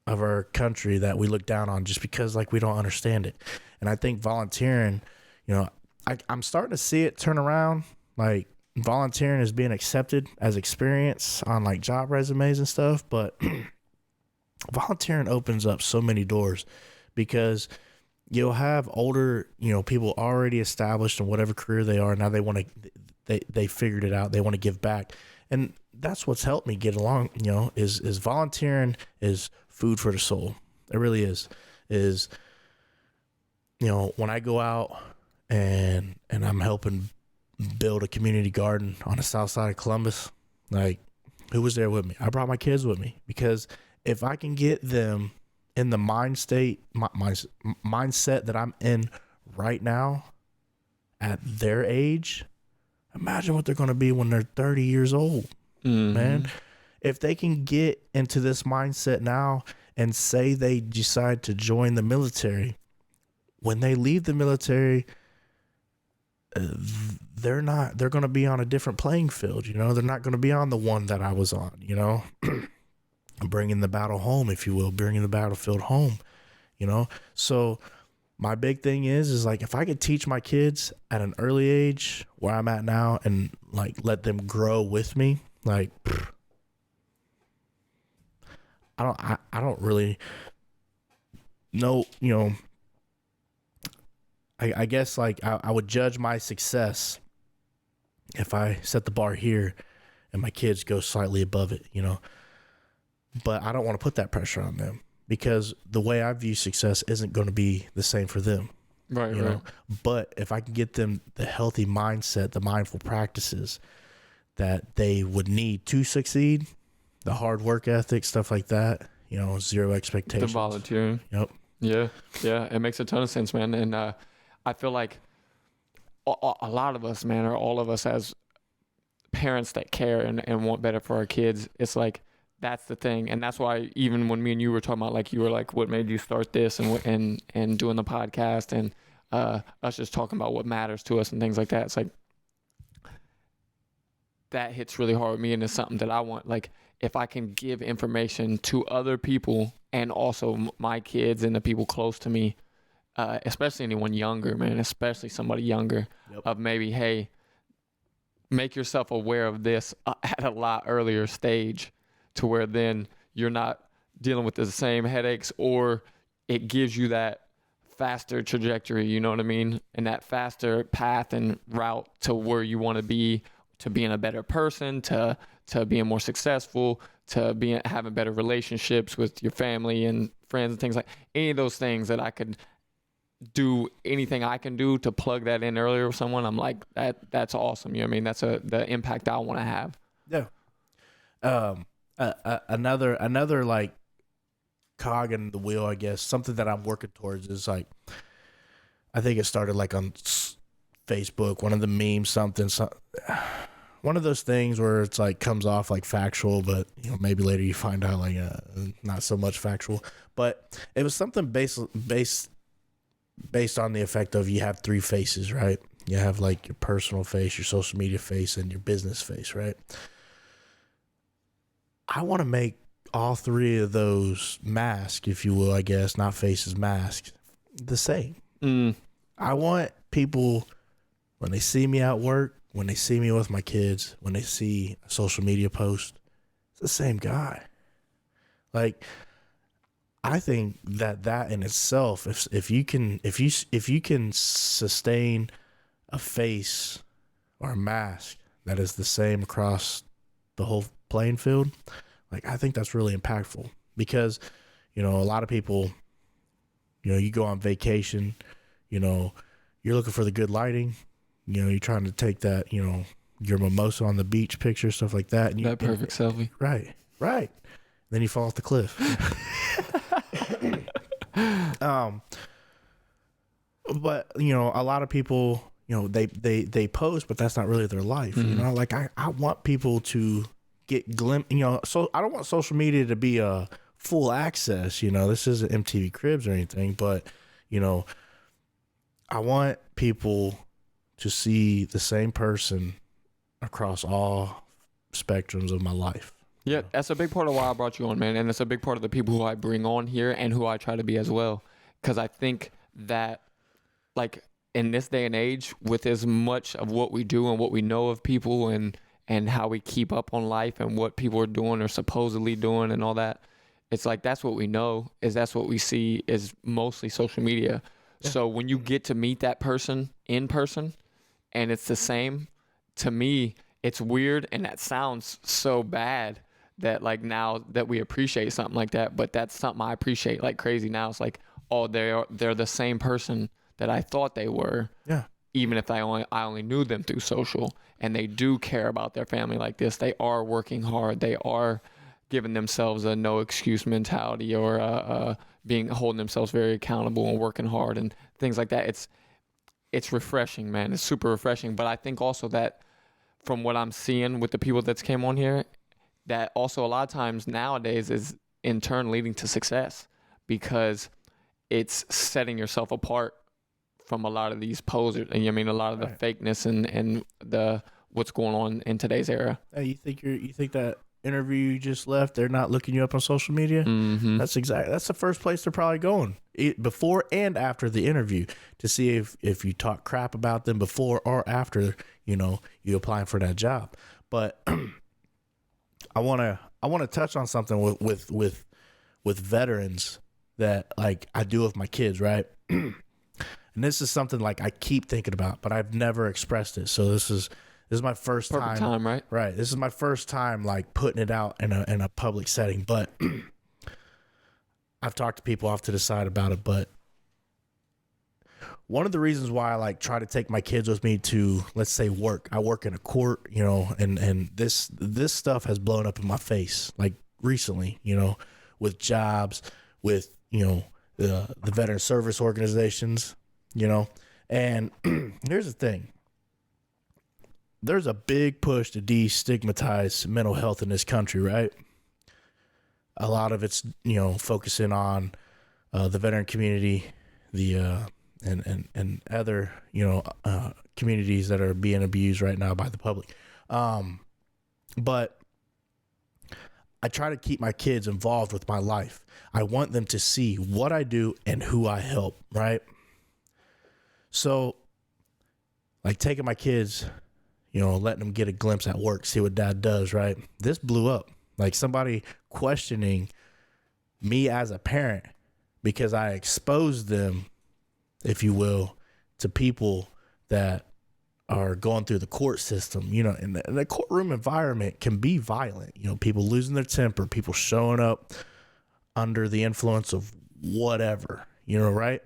of our country that we look down on just because like we don't understand it. And I think volunteering, you know, I'm starting to see it turn around. Like, volunteering is being accepted as experience on like job resumes and stuff, but volunteering opens up so many doors, because you'll have older, people already established in whatever career they are. Now they figured it out. They want to give back. And that's what's helped me get along, is volunteering is food for the soul. It really is. When I go out and I'm helping build a community garden on the south side of Columbus, like, who was there with me? I brought my kids with me, because if I can get them in the mindset that I'm in right now at their age, imagine what they're going to be when they're 30 years old, man. If they can get into this mindset now and say they decide to join the military, when they leave the military, they're going to be on a different playing field. They're not going to be on the one that I was on, bringing the battle home, if you will, bringing the battlefield home, So my big thing is like, if I could teach my kids at an early age where I'm at now and like let them grow with me, like, I don't really know, I guess like I would judge my success if I set the bar here and my kids go slightly above it, but I don't want to put that pressure on them, because the way I view success isn't going to be the same for them. Right. But if I can get them the healthy mindset, the mindful practices that they would need to succeed, the hard work ethic, stuff like that, zero expectations. The volunteering. Yep. Yeah. It makes a ton of sense, man. And I feel like a lot of us, man, or all of us as parents that care and want better for our kids, it's like, that's the thing. And that's why even when me and you were talking about, like, you were like, what made you start this and doing the podcast and us just talking about what matters to us and things like that. It's like, that hits really hard with me, and it's something that I want. Like, if I can give information to other people and also my kids and the people close to me, especially anyone younger, man, especially somebody younger, of maybe, hey, make yourself aware of this at a lot earlier stage, to where then you're not dealing with the same headaches, or it gives you that faster trajectory, you know what I mean? And that faster path and route to where you want to be, to being a better person, to being more successful, to having better relationships with your family and friends and things, like any of those things that I could do, anything I can do to plug that in earlier with someone, I'm like, that's awesome. You know what I mean? That's the impact I want to have. Yeah. Another like cog in the wheel, I guess, something that I'm working towards is like, I think it started like on Facebook, one of the memes, one of those things where it's like comes off like factual, but maybe later you find out like not so much factual. But it was something based on the effect of, you have three faces, right? You have like your personal face, your social media face, and your business face, right? I want to make all three of those masks, if you will, I guess, not faces, masks, the same. I want people, when they see me at work, when they see me with my kids, when they see a social media post, it's the same guy. Like, I think that in itself, if you can sustain a face or a mask that is the same across the whole playing field, like, I think that's really impactful, because a lot of people, you go on vacation, you're looking for the good lighting, you're trying to take that, your mimosa on the beach picture, stuff like that, and that perfect selfie, right, then you fall off the cliff. But a lot of people, they post, but that's not really their life. Like, I want people to get so I don't want social media to be a full access, this isn't MTV Cribs or anything, but I want people to see the same person across all spectrums of my life. Yeah, that's a big part of why I brought you on, man. And it's a big part of the people who I bring on here and who I try to be as well. Because I think that, like, in this day and age, with as much of what we do and what we know of people and how we keep up on life and what people are doing or supposedly doing and all that, it's like, that's what we know, is that's what we see is mostly social media. So when you get to meet that person in person and it's the same, to me, it's weird, and that sounds so bad that like now that we appreciate something like that, but that's something I appreciate like crazy now. It's like, oh, they're the same person that I thought they were. Yeah. Even if I only knew them through social, and they do care about their family like this. They are working hard. They are giving themselves a no excuse mentality, or holding themselves very accountable and working hard and things like that. It's refreshing, man. It's super refreshing. But I think also that from what I'm seeing with the people that's came on here, that also a lot of times nowadays is in turn leading to success, because it's setting yourself apart from a lot of these posers. And I mean, a lot of the fakeness and the what's going on in today's era. Hey, you think that interview you just left, they're not looking you up on social media? Mm-hmm. That's the first place they're probably going, before and after the interview, to see if you talk crap about them before or after, you applying for that job. But I want to touch on something with veterans that like I do with my kids, right? And this is something like I keep thinking about, but I've never expressed it. So this is my first Perfect time, right? Right. This is my first time like putting it out in a public setting. But I've talked to people off to the side about it. But one of the reasons why I like try to take my kids with me to, let's say, work. I work in a court, and this stuff has blown up in my face like recently, with jobs, with the veteran service organizations. And here's the thing. There's a big push to destigmatize mental health in this country, right? A lot of it's, focusing on the veteran community, and other, communities that are being abused right now by the public. But I try to keep my kids involved with my life. I want them to see what I do and who I help, right? So, like taking my kids, letting them get a glimpse at work, see what dad does, right? This blew up. Like somebody questioning me as a parent because I exposed them, if you will, to people that are going through the court system, and the courtroom environment can be violent, people losing their temper, people showing up under the influence of whatever, right?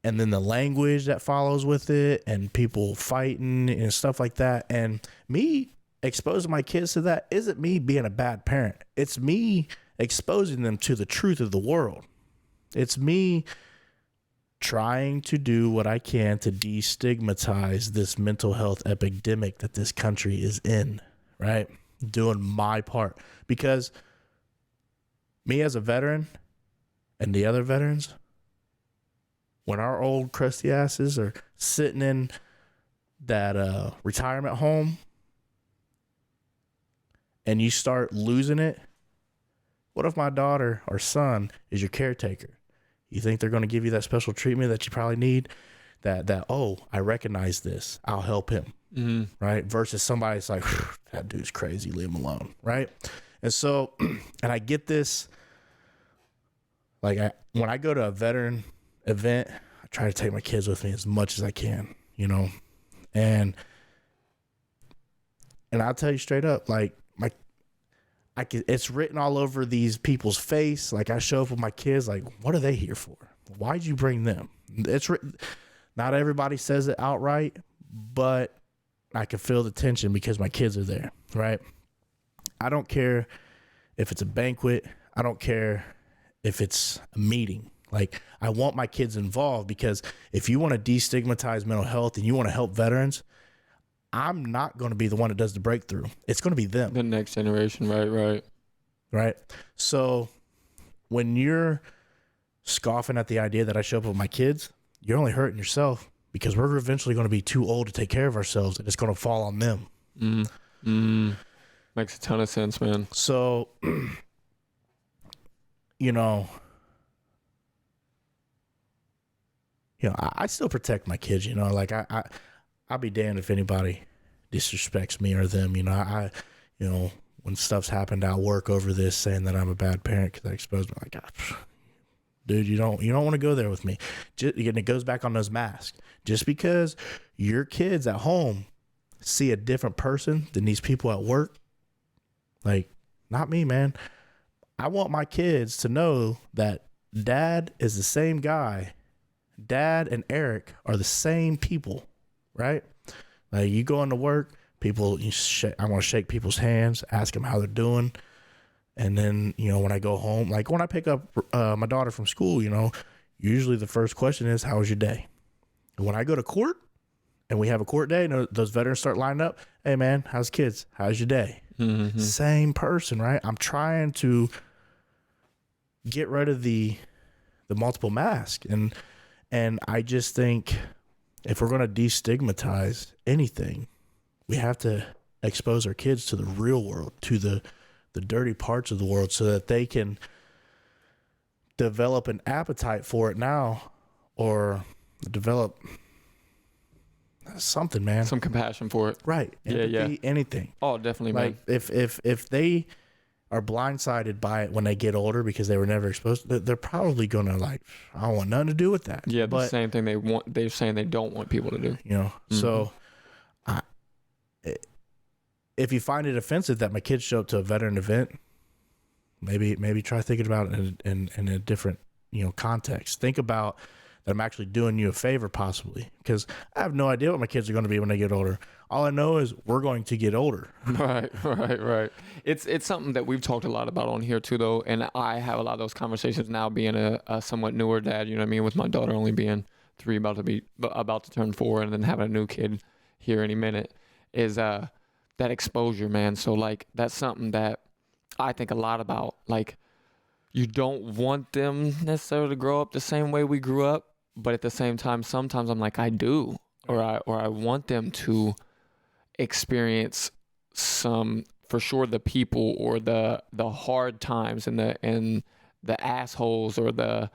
And then the language that follows with it, and people fighting and stuff like that. And me exposing my kids to that isn't me being a bad parent. It's me exposing them to the truth of the world. It's me trying to do what I can to destigmatize this mental health epidemic that this country is in, right? Doing my part. Because me as a veteran and the other veterans, when our old crusty asses are sitting in that retirement home and you start losing it, what if my daughter or son is your caretaker? You think they're going to give you that special treatment that you probably need? Oh, I recognize this, I'll help him, right? Versus somebody's like, that dude's crazy, leave him alone, right? And so, and I get this, like when I go to a veteran event, I try to take my kids with me as much as I can, and I'll tell you straight up, like it's written all over these people's face. Like I show up with my kids, like, what are they here for? Why'd you bring them? It's written. Not everybody says it outright, but I can feel the tension because my kids are there, right? I don't care if it's a banquet. I don't care if it's a meeting. Like, I want my kids involved, because if you want to destigmatize mental health and you want to help veterans, I'm not going to be the one that does the breakthrough. It's going to be them. The next generation, right. So when you're scoffing at the idea that I show up with my kids, you're only hurting yourself, because we're eventually going to be too old to take care of ourselves, and it's going to fall on them. Makes a ton of sense, man. So, I still protect my kids, like I'll be damned if anybody disrespects me or them. When stuff's happened, I'll work over this, saying that I'm a bad parent because I exposed them. Like, dude, you don't want to go there with me. And it goes back on those masks. Just because your kids at home see a different person than these people at work, like, not me, man. I want my kids to know that dad is the same guy. Dad and Eric are the same people, right? Like, you go into work, I want to shake people's hands, ask them how they're doing. And then, when I go home, like when I pick up my daughter from school, usually the first question is, how was your day? And when I go to court and we have a court day and those veterans start lining up, hey, man, how's kids? How's your day? Mm-hmm. Same person, right? I'm trying to get rid of the multiple masks. And I just think if we're going to destigmatize anything, we have to expose our kids to the real world, to the dirty parts of the world, so that they can develop an appetite for it now, or develop something, man. Some compassion for it. Right. Empathy, anything. Oh, definitely, like, man. If they are blindsided by it when they get older because they were never exposed, they're probably going to, like, I don't want nothing to do with that. Yeah, the same thing they're saying they don't want people to do. So if you find it offensive that my kids show up to a veteran event, maybe try thinking about it in a different, context. Think about that I'm actually doing you a favor, possibly, because I have no idea what my kids are going to be when they get older. All I know is we're going to get older. Right. It's something that we've talked a lot about on here too, though, and I have a lot of those conversations now, being a somewhat newer dad. You know what I mean, with my daughter only being 3, about to turn 4, and then having a new kid here any minute. Is that exposure, man. So, like, that's something that I think a lot about. Like, you don't want them necessarily to grow up the same way we grew up, but at the same time, sometimes I'm like, I do, or I want them to experience some, for sure, the people or the hard times and the assholes or the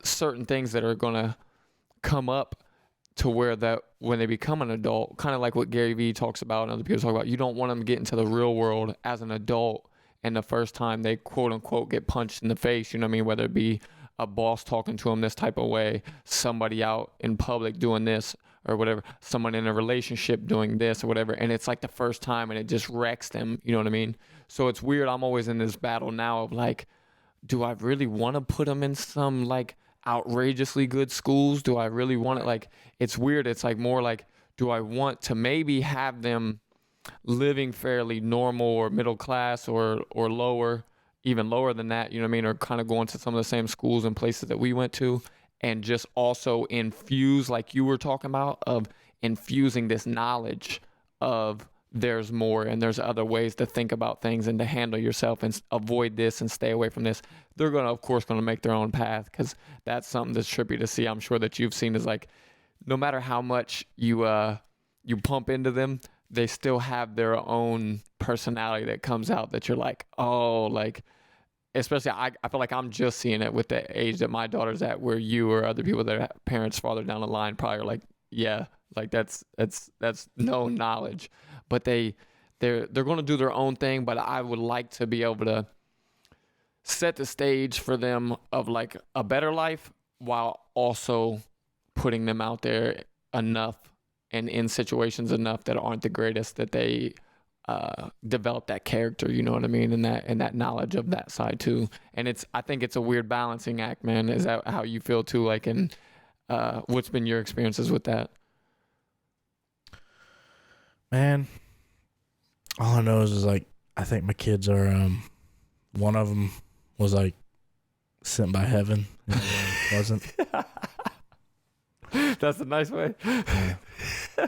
certain things that are gonna come up, to where that when they become an adult, kind of like what Gary Vee talks about and other people talk about, you don't want them to get into the real world as an adult, and the first time they quote unquote get punched in the face, you know what I mean, whether it be a boss talking to them this type of way, somebody out in public doing this or whatever, someone in a relationship doing this or whatever, and it's like the first time and it just wrecks them, you know what I mean? So it's weird. I'm always in this battle now of, like, do I really want to put them in some, like, outrageously good schools? Do I really want it? Like, it's weird. It's like more like, do I want to maybe have them living fairly normal or middle class or lower, even lower than that, you know what I mean, or kind of going to some of the same schools and places that we went to, and just also infuse, like you were talking about, of infusing this knowledge of there's more and there's other ways to think about things and to handle yourself and avoid this and stay away from this. They're going to, of course, going to make their own path, because that's something that's trippy to see. I'm sure that you've seen, is like, no matter how much you pump into them, they still have their own personality that comes out that you're like, oh, like, especially I feel like I'm just seeing it with the age that my daughter's at, where you or other people that have parents farther down the line probably are like, yeah, like that's no knowledge. But they're going to do their own thing. But I would like to be able to set the stage for them of, like, a better life, while also putting them out there enough and in situations enough that aren't the greatest, that they develop that character, you know what I mean, and that knowledge of that side too. And I think it's a weird balancing act, man. Is that how you feel too? Like, and what's been your experiences with that? Man, all I know is like, I think my kids are, one of them was, like, sent by heaven, and the other wasn't. That's a nice way. Yeah.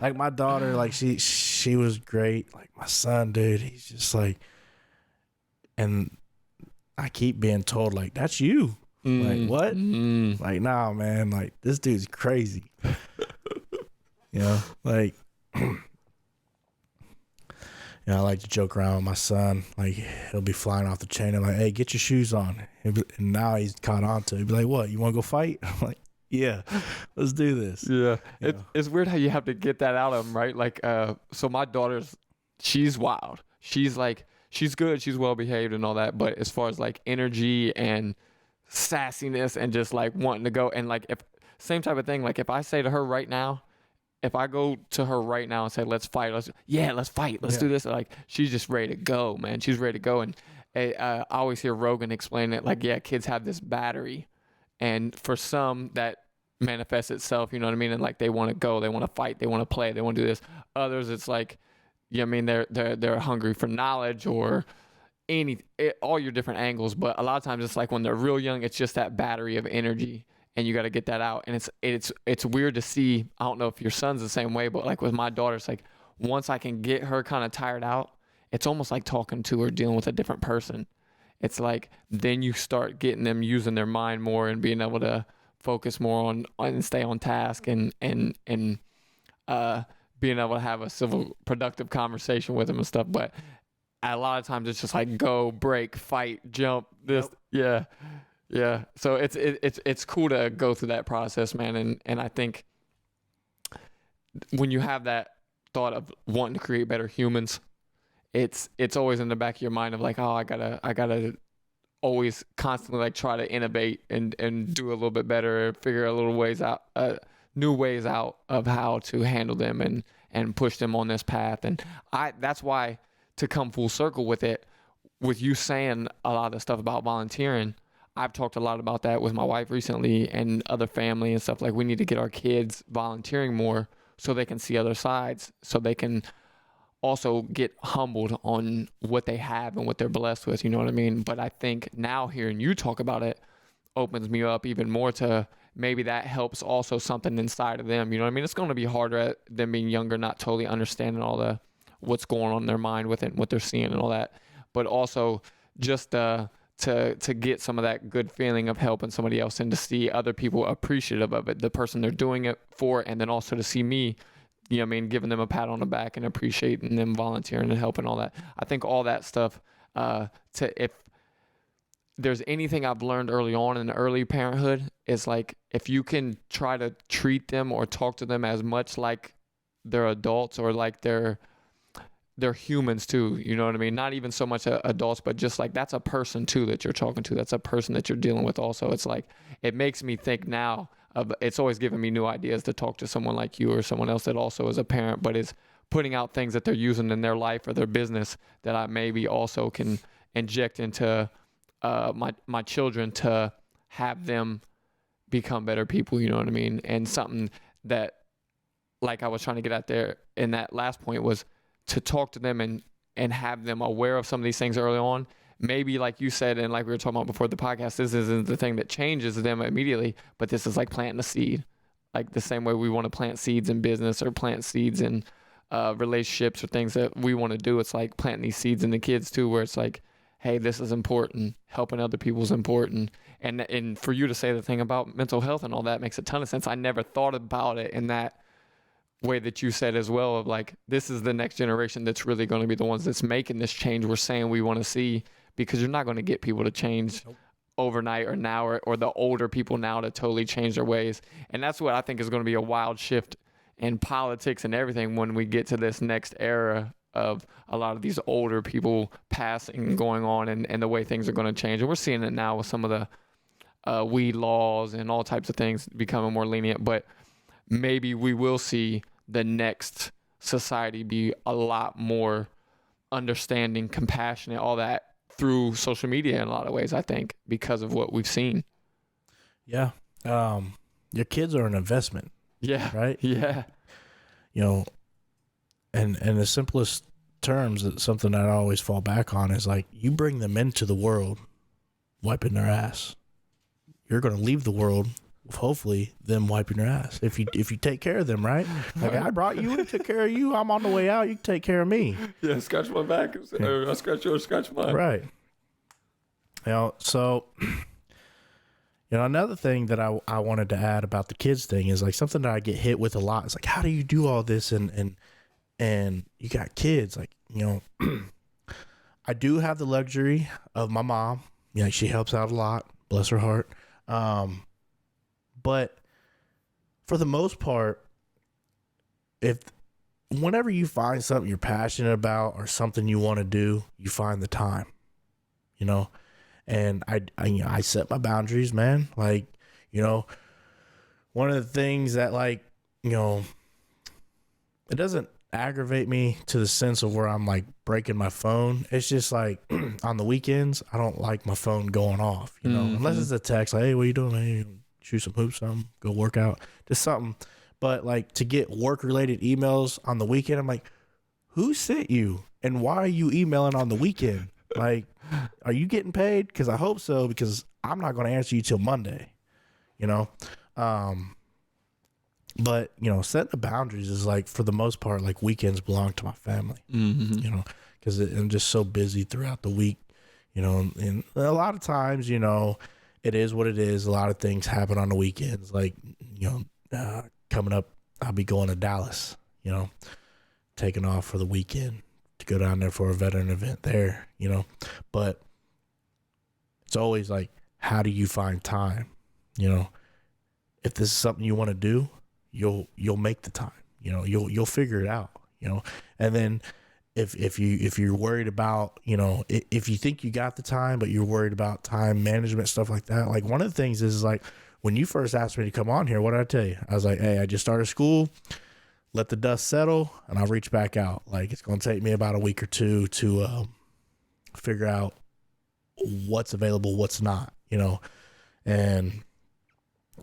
Like, my daughter, like, she was great. Like, my son, dude, he's just like, and I keep being told, like, that's you. Like, what? Like, nah, man, like, this dude's crazy. Like, I like to joke around with my son. Like, he'll be flying off the chain. I'm like, hey, get your shoes on. And now he's caught on to it. He'll be like, what, you want to go fight? I'm like, yeah, let's do this. Yeah. It's weird how you have to get that out of him, right? Like, so my daughter's, she's wild. She's like, she's good. She's well behaved and all that. But as far as, like, energy and sassiness and just like wanting to go. And like, if same type of thing, like if I say to her right now, if I go to her right now and say, let's fight, let's fight, let's do this. Like, she's just ready to go, man. She's ready to go. And I always hear Rogan explain it like, yeah, kids have this battery. And for some, that manifests itself, you know what I mean? And like, they want to go, they want to fight, they want to play, they want to do this. Others, it's like, you know what I mean? They're hungry for knowledge or all your different angles. But a lot of times it's like when they're real young, it's just that battery of energy. And you got to get that out. And it's weird to see. I don't know if your son's the same way, but like with my daughter, it's like once I can get her kind of tired out, it's almost like talking to her, dealing with a different person. It's like then you start getting them using their mind more and being able to focus more on and stay on task and being able to have a civil, productive conversation with them and stuff. But a lot of times it's just like go, break, fight, jump, this, yeah. Yeah, so it's cool to go through that process, man, and I think when you have that thought of wanting to create better humans, it's always in the back of your mind of like, oh, I gotta always constantly like try to innovate and do a little bit better, figure a little ways out, new ways out of how to handle them and push them on this path, and that's why to come full circle with it, with you saying a lot of the stuff about volunteering. I've talked a lot about that with my wife recently and other family and stuff. Like, we need to get our kids volunteering more so they can see other sides, so they can also get humbled on what they have and what they're blessed with, you know what I mean? But I think now hearing you talk about it opens me up even more to maybe that helps also something inside of them, you know what I mean? It's going to be harder at them being younger, not totally understanding all the what's going on in their mind with it and what they're seeing and all that, but also just to get some of that good feeling of helping somebody else and to see other people appreciative of it, the person they're doing it for, and then also to see me, you know what I mean, giving them a pat on the back and appreciating them volunteering and helping, all that. I think all that stuff, if there's anything I've learned early on in early parenthood, is like if you can try to treat them or talk to them as much like they're adults or like they're humans too, you know what I mean? Not even so much adults, but just like that's a person too that you're talking to. That's a person that you're dealing with also. It's like, it makes me think now of, it's always given me new ideas to talk to someone like you or someone else that also is a parent, but is putting out things that they're using in their life or their business that I maybe also can inject into my children to have them become better people, you know what I mean? And something that, like I was trying to get at there in that last point, was to talk to them and have them aware of some of these things early on. Maybe like you said, and like we were talking about before the podcast, this isn't the thing that changes them immediately, but this is like planting a seed. Like the same way we want to plant seeds in business or plant seeds in relationships or things that we want to do. It's like planting these seeds in the kids too, where it's like, hey, this is important. Helping other people is important. And for you to say the thing about mental health and all that makes a ton of sense. I never thought about it in that way that you said as well, of like, this is the next generation that's really going to be the ones that's making this change we're saying we want to see, because you're not going to get people to change overnight or now, or the older people now to totally change their ways. And that's what I think is going to be a wild shift in politics and everything when we get to this next era of a lot of these older people passing and going on, and the way things are going to change. And we're seeing it now with some of the weed laws and all types of things becoming more lenient, but maybe we will see the next society be a lot more understanding, compassionate, all that, through social media in a lot of ways, I think, because of what we've seen. Yeah. Your kids are an investment. Yeah. Right? Yeah. You know, and in the simplest terms, it's something that I always fall back on is like, you bring them into the world wiping their ass. You're going to leave the world with hopefully them wiping their ass. If you take care of them, right? Like, I brought you and took care of you. I'm on the way out. You can take care of me. Yeah, scratch my back. Or I scratch yours, scratch mine. Right. You know, so, you know, another thing that I wanted to add about the kids thing is like something that I get hit with a lot. It's like, how do you do all this? And you got kids, like, you know, I do have the luxury of my mom. You know, she helps out a lot, bless her heart. But for the most part, whenever you find something you're passionate about or something you want to do, you find the time, you know, And I set my boundaries, man. Like, one of the things that, like, it doesn't aggravate me to the sense of where I'm like breaking my phone. It's just like on the weekends, I don't like my phone going off, unless it's a text like, hey, what you doing? Hey, shoot some hoops, something, go work out, just something. But like to get work related emails on the weekend, I'm like, who sent you and why are you emailing on the weekend? Like, are you getting paid? Because I hope so, because I'm not going to answer you till Monday, But, setting the boundaries is like, for the most part, like weekends belong to my family, because I'm just so busy throughout the week, and a lot of times, it is what it is. A lot of things happen on the weekends. Like, coming up, I'll be going to Dallas, taking off for the weekend to go down there for a veteran event there, but it's always like, how do you find time? If this is something you want to do, you'll make the time, you'll figure it out, and then if you're worried about, if you think you got the time, but you're worried about time management, stuff like that. Like one of the things is like, when you first asked me to come on here, what did I tell you? I was like, hey, I just started school, let the dust settle and I'll reach back out. Like it's going to take me about a week or two to figure out what's available, what's not, and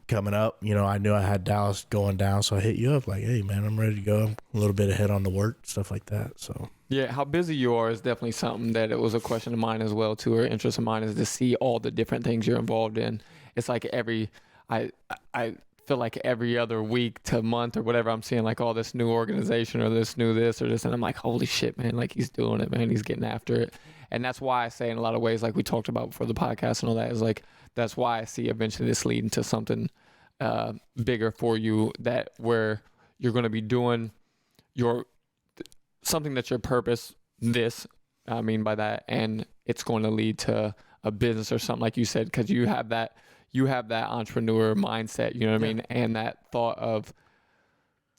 coming up, I knew I had Dallas going down, so I hit you up like, hey man, I'm ready to go. I'm a little bit ahead on the work, stuff like that. So yeah, how busy you are is definitely something that it was a question of mine as well too, or interest of mine, is to see all the different things you're involved in. It's like I feel like every other week to month or whatever, I'm seeing like all this new organization or this new this or this, and I'm like, holy shit, man, like he's doing it, man, he's getting after it. And that's why I say in a lot of ways, like we talked about before the podcast and all that, is like, that's why I see eventually this leading to something bigger for you, that where you're going to be doing something that's your purpose, I mean by that, and it's going to lead to a business or something, like you said, because you have that entrepreneur mindset, you know what I mean? And that thought of,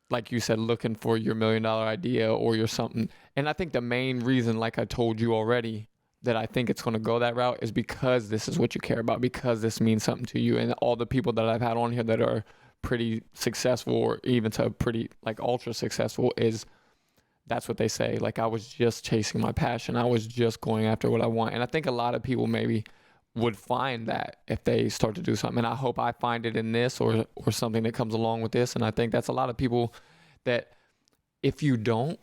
like you said, looking for your $1 million idea or your something. And I think the main reason, like I told you already, that I think it's going to go that route is because this is what you care about, because this means something to you. And all the people that I've had on here that are pretty successful, or even to pretty like ultra successful, is that's what they say. Like, I was just chasing my passion. I was just going after what I want. And I think a lot of people maybe would find that if they start to do something. And I hope I find it in this or something that comes along with this. And I think that's a lot of people that if you don't,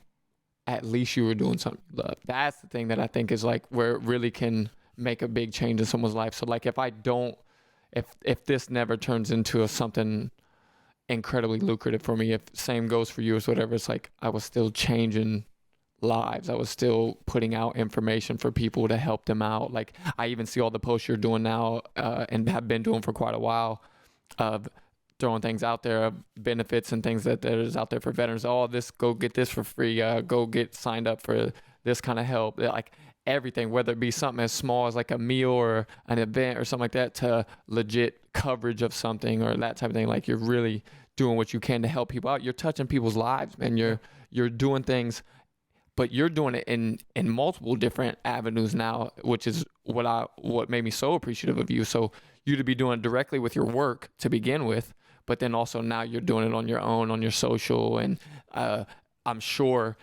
at least you were doing something you love. That's the thing that I think is like where it really can make a big change in someone's life. So like if this never turns into something incredibly lucrative for me, if same goes for you or whatever, it's like I was still changing lives. I was still putting out information for people to help them out. Like I even see all the posts you're doing now and have been doing for quite a while of throwing things out there of benefits and things that is out there for veterans. Oh, go get this for free. Go get signed up for this kind of help. Like everything, whether it be something as small as like a meal or an event or something like that, to legit coverage of something or that type of thing. Like you're really doing what you can to help people out. You're touching people's lives, man. You're doing things, but you're doing it in multiple different avenues now, which is what made me so appreciative of you. So you to be doing it directly with your work to begin with, but then also now you're doing it on your own, on your social. And I'm sure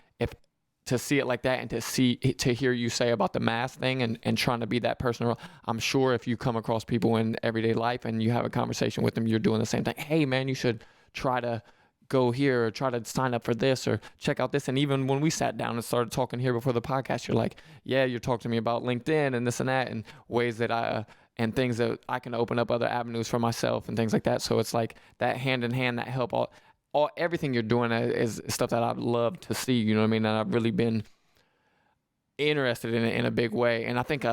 to see it like that and to hear you say about the mask thing and trying to be that person, I'm sure if you come across people in everyday life and you have a conversation with them, you're doing the same thing. Hey man, you should try to go here or try to sign up for this or check out this. And even when we sat down and started talking here before the podcast, you're like, yeah, you're talking to me about LinkedIn and this and that, and ways that and things that I can open up other avenues for myself and things like that. So it's like that hand in hand, that help, everything you're doing is stuff that I'd love to see, you know what I mean? And I've really been interested in it in a big way. And I think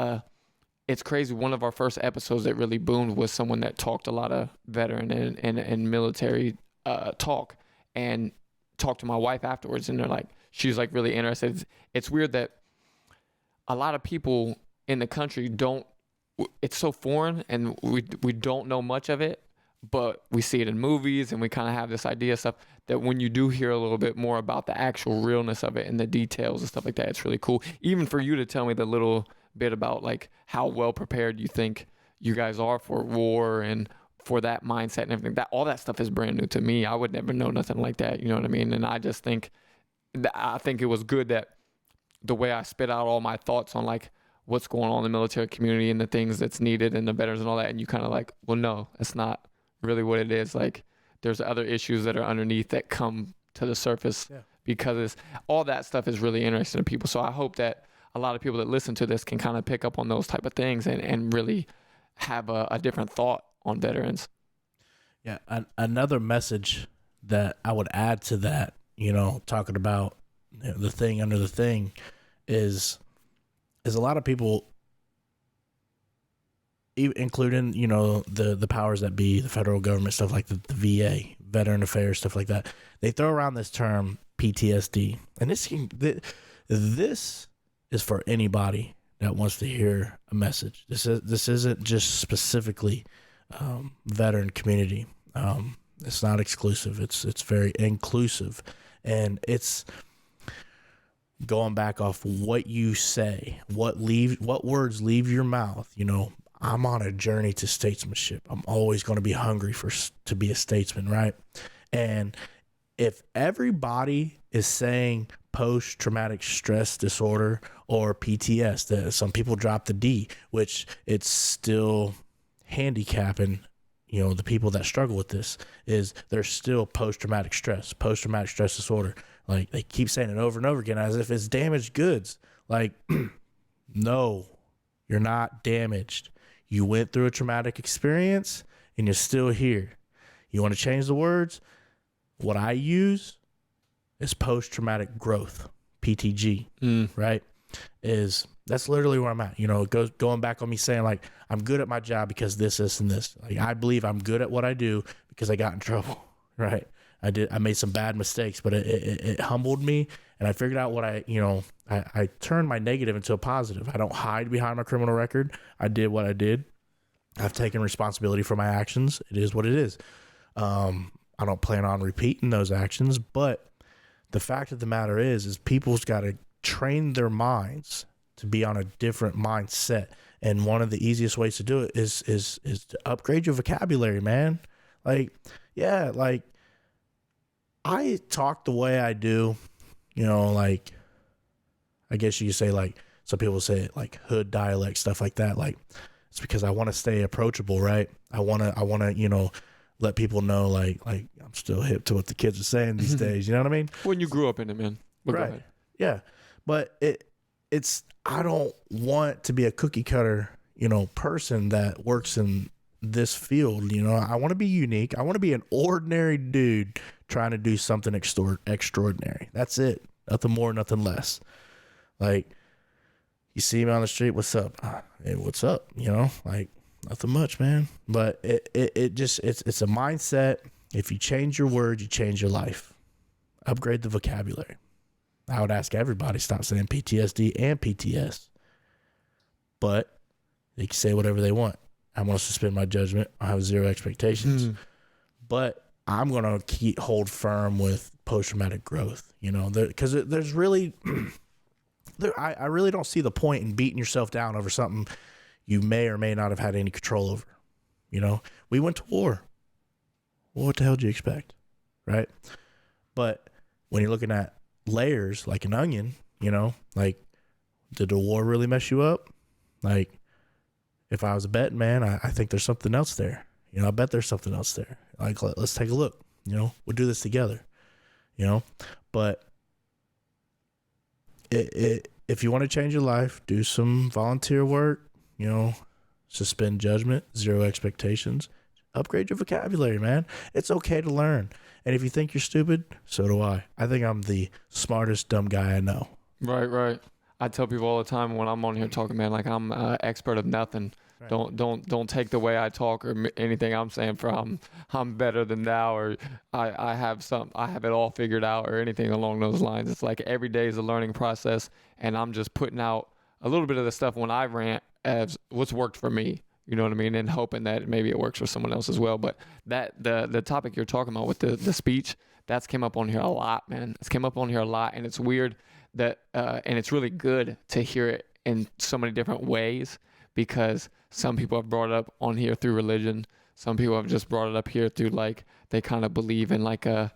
it's crazy. One of our first episodes that really boomed was someone that talked a lot of veteran and military talk, and talked to my wife afterwards. And they're like, she's like really interested. It's weird that a lot of people in the country it's so foreign and we don't know much of it, but we see it in movies and we kind of have this idea stuff that when you do hear a little bit more about the actual realness of it and the details and stuff like that, it's really cool. Even for you to tell me the little bit about like how well prepared you think you guys are for war and for that mindset and everything. That all that stuff is brand new to me. I would never know nothing like that. You know what I mean? And I just think it was good that the way I spit out all my thoughts on like what's going on in the military community and the things that's needed and the veterans and all that. And you kind of like, well, no, that's not really what it is. Like there's other issues that are underneath that come to the surface because all that stuff is really interesting to people. So I hope that a lot of people that listen to this can kind of pick up on those type of things and really have a different thought on veterans. Yeah. Another message that I would add to that, talking about the thing under the thing is a lot of people, including, the powers that be, the federal government, stuff like the VA, Veteran Affairs, stuff like that. They throw around this term PTSD. And this is for anybody that wants to hear a message. This isn't just specifically veteran community. It's not exclusive. It's very inclusive, and it's going back off what you say, what words leave your mouth. I'm on a journey to statesmanship. I'm always going to be hungry to be a statesman, right? And if everybody is saying post-traumatic stress disorder or PTS, some people drop the D, which it's still handicapping, the people that struggle with this, is there's still post-traumatic stress disorder. Like they keep saying it over and over again as if it's damaged goods. Like, no, you're not damaged. You went through a traumatic experience and you're still here. You want to change the words? What I use is post-traumatic growth, PTG, right? That's literally where I'm at. Going back on me saying like, I'm good at my job because this, and this. Like, I believe I'm good at what I do because I got in trouble, right? I made some bad mistakes, but it humbled me, and I figured out what I turned my negative into a positive. I don't hide behind my criminal record. I did what I did. I've taken responsibility for my actions. It is what it is. I don't plan on repeating those actions, but the fact of the matter is people's got to train their minds to be on a different mindset. And one of the easiest ways to do it is to upgrade your vocabulary, man. Like, yeah, like I talk the way I do, like, I guess you could say, like, some people say it like hood dialect, stuff like that. Like, it's because I want to stay approachable, right? I want to, let people know, like I'm still hip to what the kids are saying these days. You know what I mean? When you grew up in it, man. Well, right. Yeah. But it's, I don't want to be a cookie cutter, person that works in this field. I want to be unique. I want to be an ordinary dude trying to do something extraordinary. That's it. Nothing more, nothing less. Like, you see me on the street, what's up? Hey, what's up? Like, nothing much, man. But it's a mindset. If you change your words, you change your life. Upgrade the vocabulary. I would ask everybody, stop saying PTSD and PTS. But they can say whatever they want. I'm going to suspend my judgment. I have zero expectations. But I'm going to hold firm with post-traumatic growth, because there's really, I really don't see the point in beating yourself down over something you may or may not have had any control over. We went to war. Well, what the hell do you expect? Right? But when you're looking at layers like an onion, like, did the war really mess you up? Like, if I was a betting man, I think there's something else there. I bet there's something else there. Like, let's take a look. We'll do this together. But if you want to change your life, do some volunteer work, suspend judgment, zero expectations, upgrade your vocabulary, man. It's okay to learn. And if you think you're stupid, so do I. I think I'm the smartest dumb guy I know. Right. I tell people all the time when I'm on here talking, man, like I'm an expert of nothing. Right. Don't take the way I talk or anything I'm saying for I'm better than thou, or I have it all figured out, or anything along those lines. It's like every day is a learning process, and I'm just putting out a little bit of the stuff when I rant as what's worked for me. You know what I mean? And hoping that maybe it works for someone else as well. But that the topic you're talking about with the speech, that's came up on here a lot, man. It's came up on here a lot, and it's weird that and it's really good to hear it in so many different ways, because some people have brought it up on here through religion. Some people have just brought it up here through like they kind of believe in like an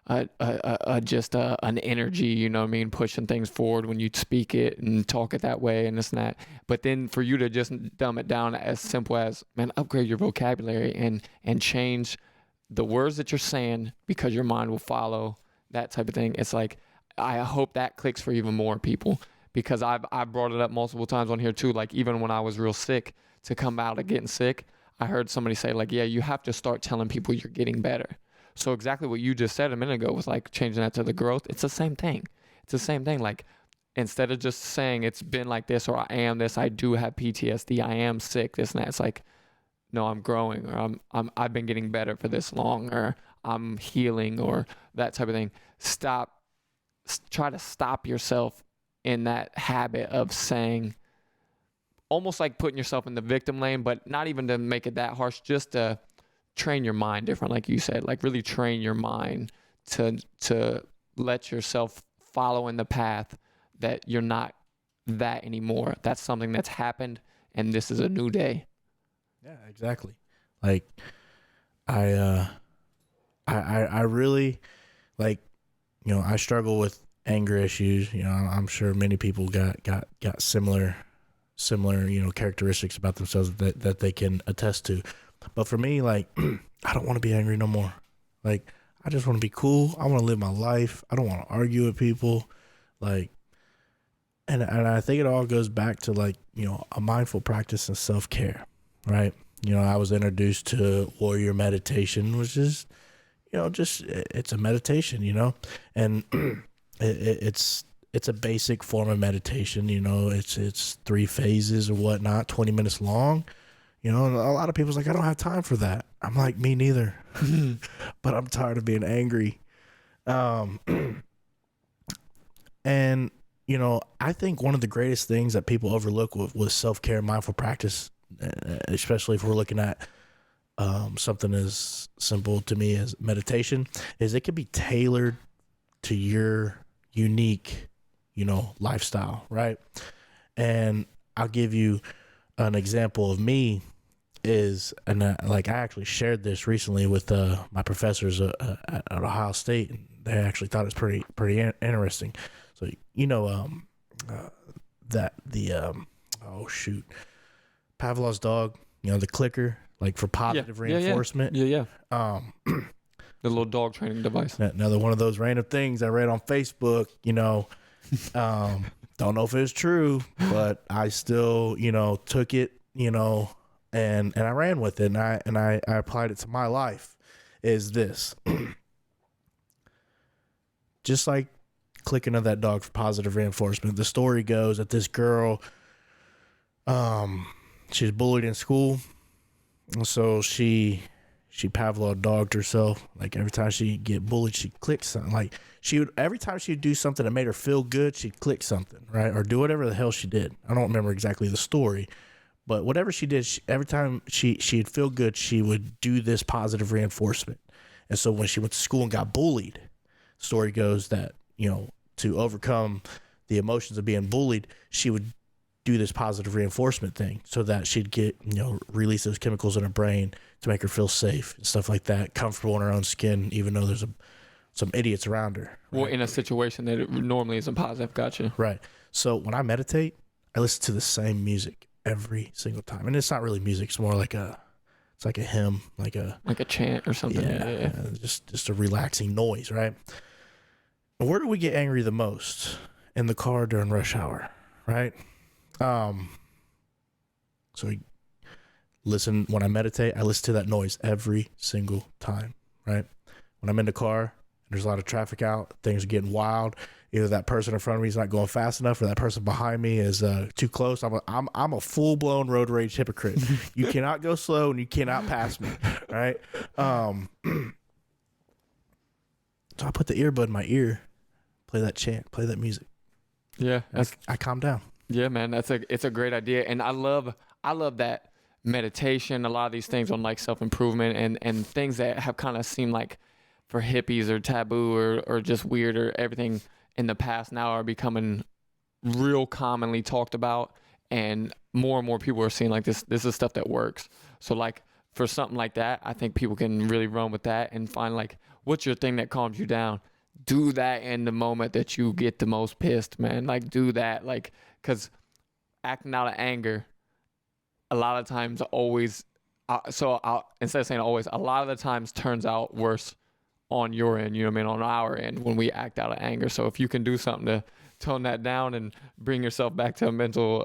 energy, you know what I mean, pushing things forward when you speak it and talk it that way and this and that. But then for you to just dumb it down as simple as, man, upgrade your vocabulary and change the words that you're saying because your mind will follow, that type of thing. It's like, I hope that clicks for even more people, because I've brought it up multiple times on here too. Like even when I was real sick, to come out of getting sick, I heard somebody say like, yeah, you have to start telling people you're getting better. So exactly what you just said a minute ago was like changing that to the growth. It's the same thing. It's the same thing. Like instead of just saying it's been like this, or I am this, I do have PTSD, I am sick, this and that. It's like, no, I'm growing, or I've been getting better for this long, or I'm healing, or that type of thing. Try to stop yourself in that habit of saying, almost like putting yourself in the victim lane, but not even to make it that harsh, just to train your mind different, like you said, like really train your mind to let yourself follow in the path that you're not that anymore. That's something that's happened, and this is a new day. Yeah, exactly. Like I really, like, you know, I struggle with anger issues. You know, I'm sure many people got similar, you know, characteristics about themselves that they can attest to. But for me, like, I don't want to be angry no more. Like, I just want to be cool. I want to live my life. I don't want to argue with people. Like, and I think it all goes back to, like, you know, a mindful practice and self-care, right? You know, I was introduced to warrior meditation, which is, you know, just, it's a meditation, you know, and it's a basic form of meditation. You know, it's 3 phases or whatnot, 20 minutes long. You know, and a lot of people's like, I don't have time for that. I'm like, me neither. But I'm tired of being angry. And, you know, I think one of the greatest things that people overlook with self-care and mindful practice, especially if we're looking at something as simple to me as meditation, is it can be tailored to your unique, you know, lifestyle, right? And I'll give you an example of me is, and like I actually shared this recently with my professors at Ohio State, and they actually thought it's pretty interesting. So, you know, that the Pavlov's dog, you know, the clicker, like for positive reinforcement. Yeah. The little dog training device. Another one of those random things I read on Facebook, you know. Don't know if it's true, but I still, you know, took it, you know, and I ran with it, and I applied it to my life. Is this just like clicking of that dog for positive reinforcement? The story goes that this girl, she's bullied in school, so she Pavlov dogged herself. Like every time she'd get bullied, she'd click something. Like every time she'd do something that made her feel good, she'd click something, right? Or do whatever the hell she did. I don't remember exactly the story, but whatever she did, every time she'd feel good, she would do this positive reinforcement. And so when she went to school and got bullied, the story goes that, you know, to overcome the emotions of being bullied, she would do this positive reinforcement thing so that she'd get, you know, release those chemicals in her brain to make her feel safe and stuff like that, comfortable in her own skin, even though there's some idiots around her. Right? Well, in a situation that it normally isn't positive. Gotcha. Right. So when I meditate, I listen to the same music every single time. And it's not really music. It's more like it's like a hymn, like a chant or something. Yeah. Just a relaxing noise, right? And where do we get angry the most? In the car during rush hour, right? So when I meditate, I listen to that noise every single time, right? When I'm in the car and there's a lot of traffic out, things are getting wild. Either that person in front of me is not going fast enough, or that person behind me is too close. I'm a full blown road rage hypocrite. You cannot go slow and you cannot pass me, right? So I put the earbud in my ear, play that chant, play that music. Yeah, I calm down. Yeah, man, it's a great idea, and I love that meditation. A lot of these things on like self-improvement and things that have kind of seemed like for hippies or taboo or just weird or everything in the past now are becoming real commonly talked about, and more people are seeing like this is stuff that works. So like for something like that, I think people can really run with that and find like, what's your thing that calms you down? Do that in the moment that you get the most pissed, man. Like do that, like, because acting out of anger a lot of times always, instead of saying always, a lot of the times turns out worse on your end, you know what I mean, on our end when we act out of anger. So if you can do something to tone that down and bring yourself back to a mental,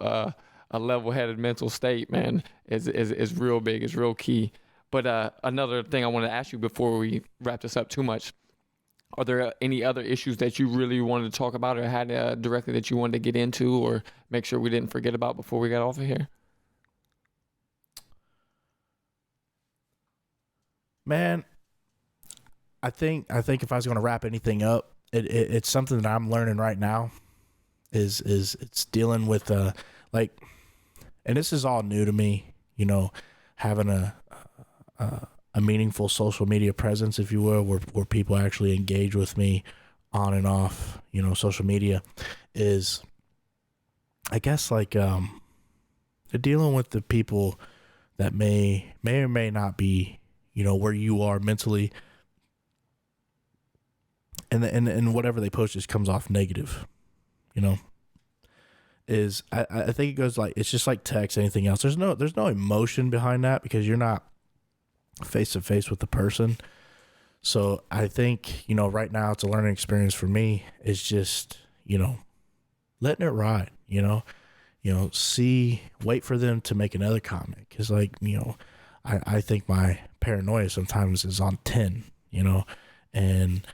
a level-headed mental state, man, is real big, is real key. But another thing I want to ask you before we wrap this up too much, are there any other issues that you really wanted to talk about or had directly that you wanted to get into or make sure we didn't forget about before we got off of here? Man, I think if I was going to wrap anything up, it's something that I'm learning right now. Is it's dealing with like, and this is all new to me. You know, having a meaningful social media presence, if you will, where people actually engage with me on and off. You know, social media is, I guess, like dealing with the people that may or may not be, you know, where you are mentally, and whatever they post just comes off negative, you know. Is I think it goes like, it's just like text, anything else. There's no emotion behind that because you're not face to face with the person. So I think, you know, right now it's a learning experience for me. It's just, you know, letting it ride, you know, wait for them to make another comment. Cause like, you know, I think my paranoia sometimes is on 10, you know, and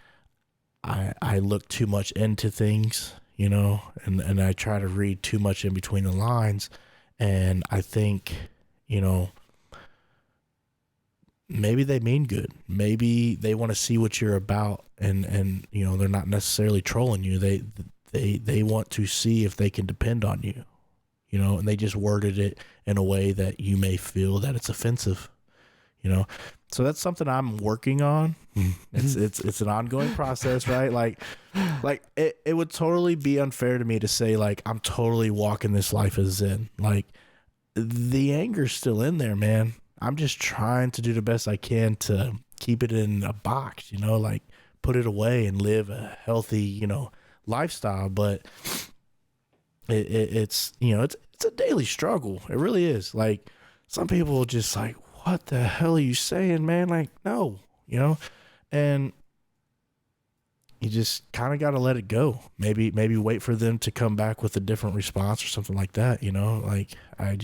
I look too much into things, you know, and I try to read too much in between the lines. And I think, you know, maybe they mean good. Maybe they want to see what you're about, and you know, they're not necessarily trolling you. They want to see if they can depend on you, you know, and they just worded it in a way that you may feel that it's offensive, you know. So that's something I'm working on. It's an ongoing process, right? Like it would totally be unfair to me to say like I'm totally walking this life as zen. Like the anger's still in there, man. I'm just trying to do the best I can to keep it in a box, you know, like put it away and live a healthy, you know, lifestyle. But it's, you know, it's a daily struggle. It really is. Like some people just like, what the hell are you saying, man? Like, no, you know, and you just kind of got to let it go. Maybe wait for them to come back with a different response or something like that. You know, like I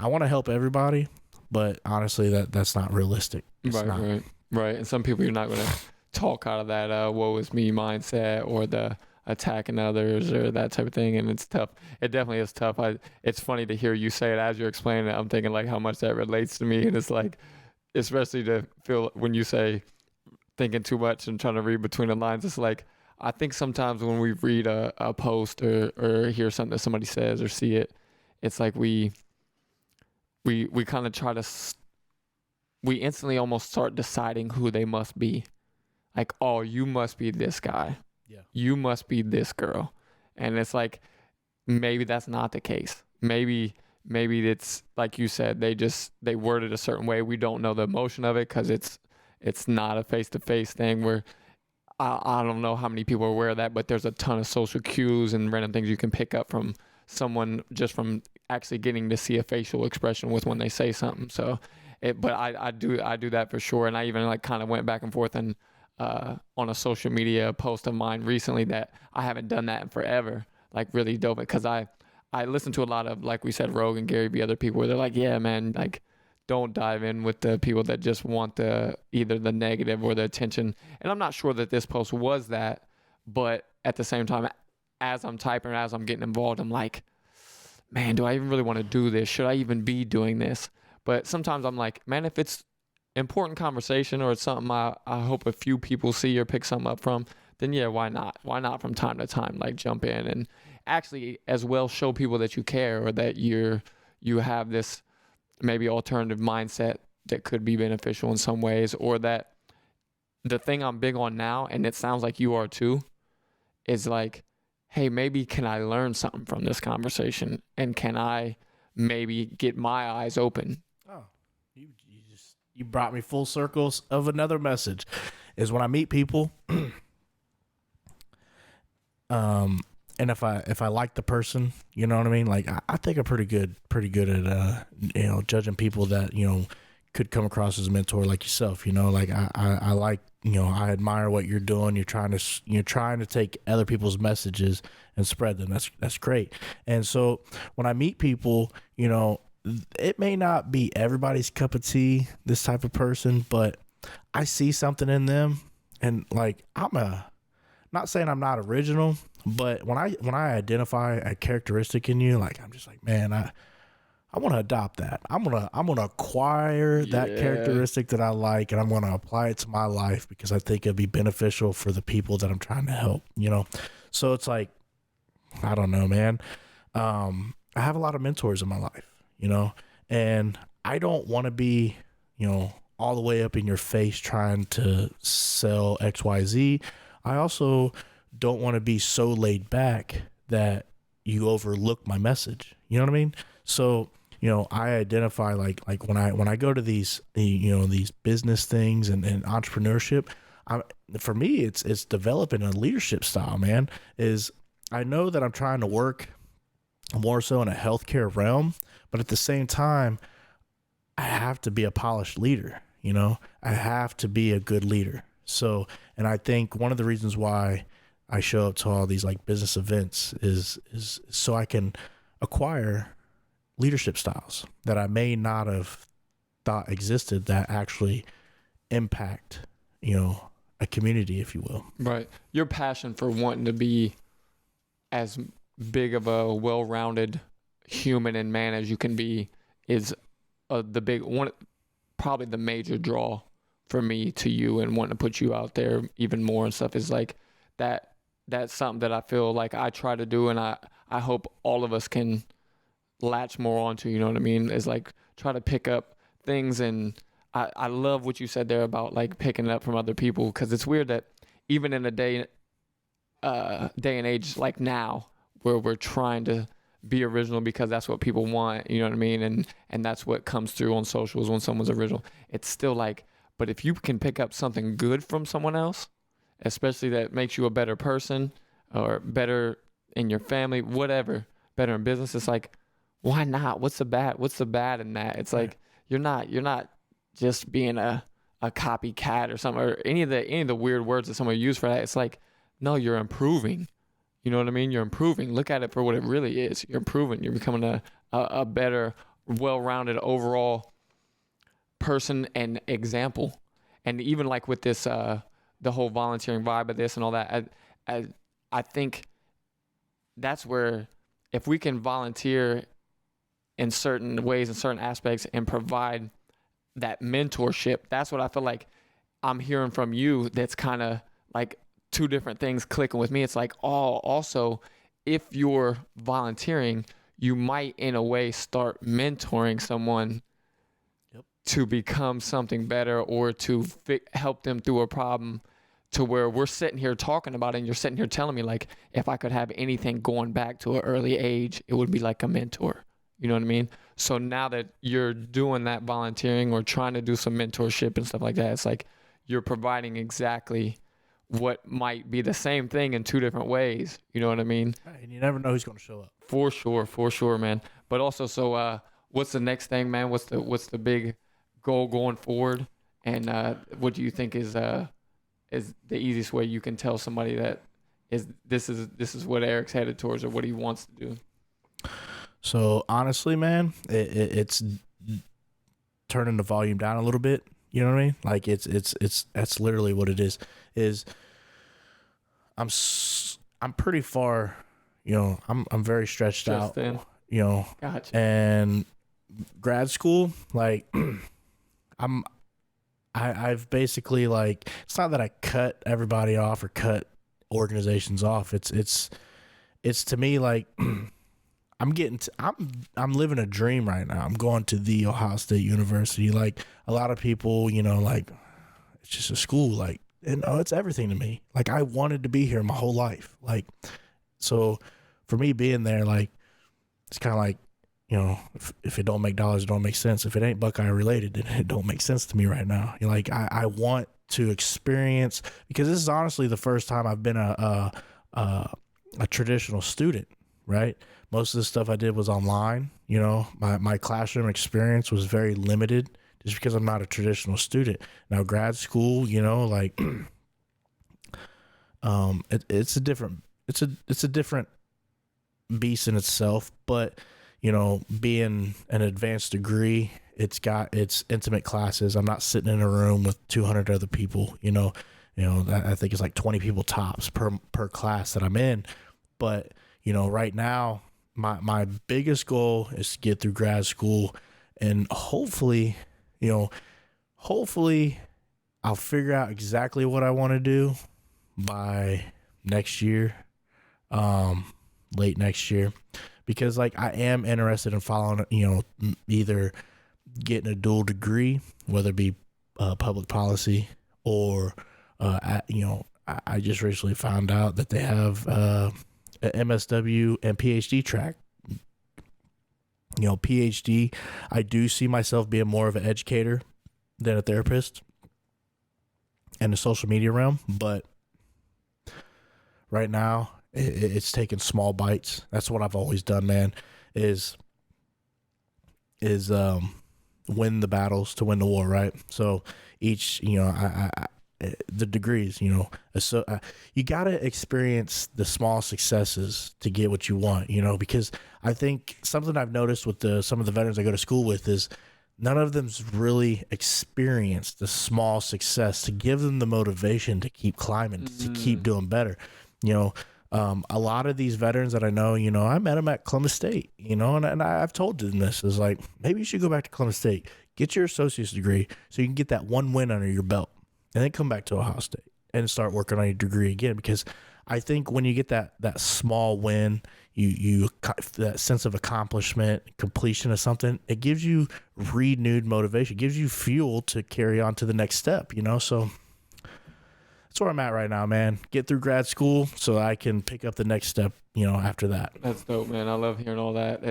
want to help everybody, but honestly, that's not realistic. It's right, not. Right. And some people you're not going to talk out of that woe is me mindset or the attacking others or that type of thing, and it's tough. It definitely is tough. It's funny to hear you say it as you're explaining it. I'm thinking like how much that relates to me, and it's like, especially to feel when you say thinking too much and trying to read between the lines. It's like I think sometimes when we read a post or hear something that somebody says or see it, it's like we kind of try to we instantly almost start deciding who they must be. Like, oh, you must be this guy. Yeah. You must be this girl. And it's like, maybe that's not the case. Maybe it's like you said, they word it a certain way. We don't know the emotion of it because it's not a face-to-face thing where I don't know how many people are aware of that, but there's a ton of social cues and random things you can pick up from someone just from actually getting to see a facial expression with when they say something. So, but I do that for sure. And I even like kind of went back and forth and on a social media post of mine recently that I haven't done that in forever, like really dope it, because I listen to a lot of, like we said, Rogan, Gary Vee, other people where they're like, yeah, man, like don't dive in with the people that just want either the negative or the attention. And I'm not sure that this post was that, but at the same time, as I'm typing, as I'm getting involved, I'm like, man, do I even really want to do this? Should I even be doing this? But sometimes I'm like, man, if it's important conversation or it's something I hope a few people see or pick something up from, then yeah, why not? Why not from time to time, like jump in and actually as well show people that you care or that you have this maybe alternative mindset that could be beneficial in some ways, or that the thing I'm big on now, and it sounds like you are too, is like hey, maybe can I learn something from this conversation, and can I maybe get my eyes open? Oh, you brought me full circles of another message. Is when I meet people, and if I like the person, you know what I mean. Like I think I'm pretty good at judging people that could come across as a mentor like yourself. Like I like I admire what you're doing. You're trying to take other people's messages and spread them. That's great. And so when I meet people, it may not be everybody's cup of tea, this type of person, but I see something in them, and like not saying I'm not original, but when I identify a characteristic in you, like I'm just like, man, I want to adopt that. I'm gonna acquire that characteristic that I like, and I'm gonna apply it to my life because I think it'll be beneficial for the people that I'm trying to help. So it's like, I don't know, man. I have a lot of mentors in my life, and I don't want to be, all the way up in your face trying to sell XYZ. I also don't want to be so laid back that you overlook my message. You know what I mean? So, I identify like when I go to these, these business things and entrepreneurship, for me, it's developing a leadership style, man. I know that I'm trying to work more so in a healthcare realm, but at the same time, I have to be a polished leader. I have to be a good leader. So, and I think one of the reasons why I show up to all these like business events is so I can acquire leadership styles that I may not have thought existed that actually impact, a community, if you will. Right. Your passion for wanting to be as big of a well-rounded human and man as you can be is the big one, probably the major draw for me to you, and wanting to put you out there even more and stuff is like that. That's something that I feel like I try to do, and I hope all of us can latch more onto, you know what I mean? Is like try to pick up things. And I love what you said there about like picking it up from other people, because it's weird that even in a day and age like now, where we're trying to be original because that's what people want, you know what I mean? And that's what comes through on socials when someone's original. It's still like, but if you can pick up something good from someone else, especially that makes you a better person or better in your family, whatever, better in business, it's like, why not? What's the bad in that? It's like, you're not just being a copycat or something, or any of the weird words that someone use for that. It's like, no, you're improving. You know what I mean? You're improving. Look at it for what it really is. You're improving. You're becoming a better, well-rounded overall person and example. And even like with this, the whole volunteering vibe of this and all that, I think that's where if we can volunteer in certain ways, in certain aspects, and provide that mentorship, that's what I feel like I'm hearing from you. That's kind of like two different things clicking with me. It's like, also, if you're volunteering, you might in a way start mentoring someone to become something better, or to help them through a problem, to where we're sitting here talking about it, and you're sitting here telling me like, if I could have anything going back to an early age, it would be like a mentor. You know what I mean? So now that you're doing that volunteering or trying to do some mentorship and stuff like that, it's like you're providing exactly what might be the same thing in two different ways. You know what I mean? And you never know who's going to show up. For sure, man. But also, so what's the next thing, man? What's the big goal going forward? And what do you think is the easiest way you can tell somebody that this is what Eric's headed towards, or what he wants to do? So honestly, man, it's turning the volume down a little bit. You know what I mean? Like it's that's literally what it is I'm pretty far, I'm very stretched out, Gotcha. And grad school, like I've basically, like, it's not that I cut everybody off or cut organizations off. It's to me like I'm living a dream right now. I'm going to the Ohio State University. Like a lot of people, like it's just a school, like, and it's everything to me. Like I wanted to be here my whole life. Like, So for me being there, like, it's kind of like, you know, if it don't make dollars, it don't make sense. If it ain't Buckeye related, then it don't make sense to me right now. You're like, I want to experience, because this is honestly the first time I've been a traditional student, right? Most of the stuff I did was online. You know, my classroom experience was very limited just because I'm not a traditional student. Now grad school, you know, like, it's a different beast in itself, but you know, being an advanced degree, it's got its intimate classes. I'm not sitting in a room with 200 other people, you know, I think it's like 20 people tops per class that I'm in. But, you know, right now, my biggest goal is to get through grad school, and hopefully I'll figure out exactly what I want to do by next year, late next year. Because, like, I am interested in following, you know, either getting a dual degree, whether it be public policy or, you know, I just recently found out that they have an MSW and PhD track. You know, PhD, I do see myself being more of an educator than a therapist in the social media realm. But right now, it's taking small bites. That's what I've always done, man, is win the battles to win the war, right? So each, you know, the degrees, you know, so you got to experience the small successes to get what you want, you know, because I think something I've noticed with some of the veterans I go to school with is none of them's really experienced the small success to give them the motivation to keep climbing, to keep doing better, you know. A lot of these veterans that I know, you know, I met them at Columbus State, you know, and I've told them this is like, maybe you should go back to Columbus State, get your associate's degree so you can get that one win under your belt, and then come back to Ohio State and start working on your degree again. Because I think when you get that small win, you that sense of accomplishment, completion of something, it gives you renewed motivation, gives you fuel to carry on to the next step, you know. So that's where I'm at right now, man. Get through grad school so I can pick up the next step, you know, after that. That's dope, man. I love hearing all that.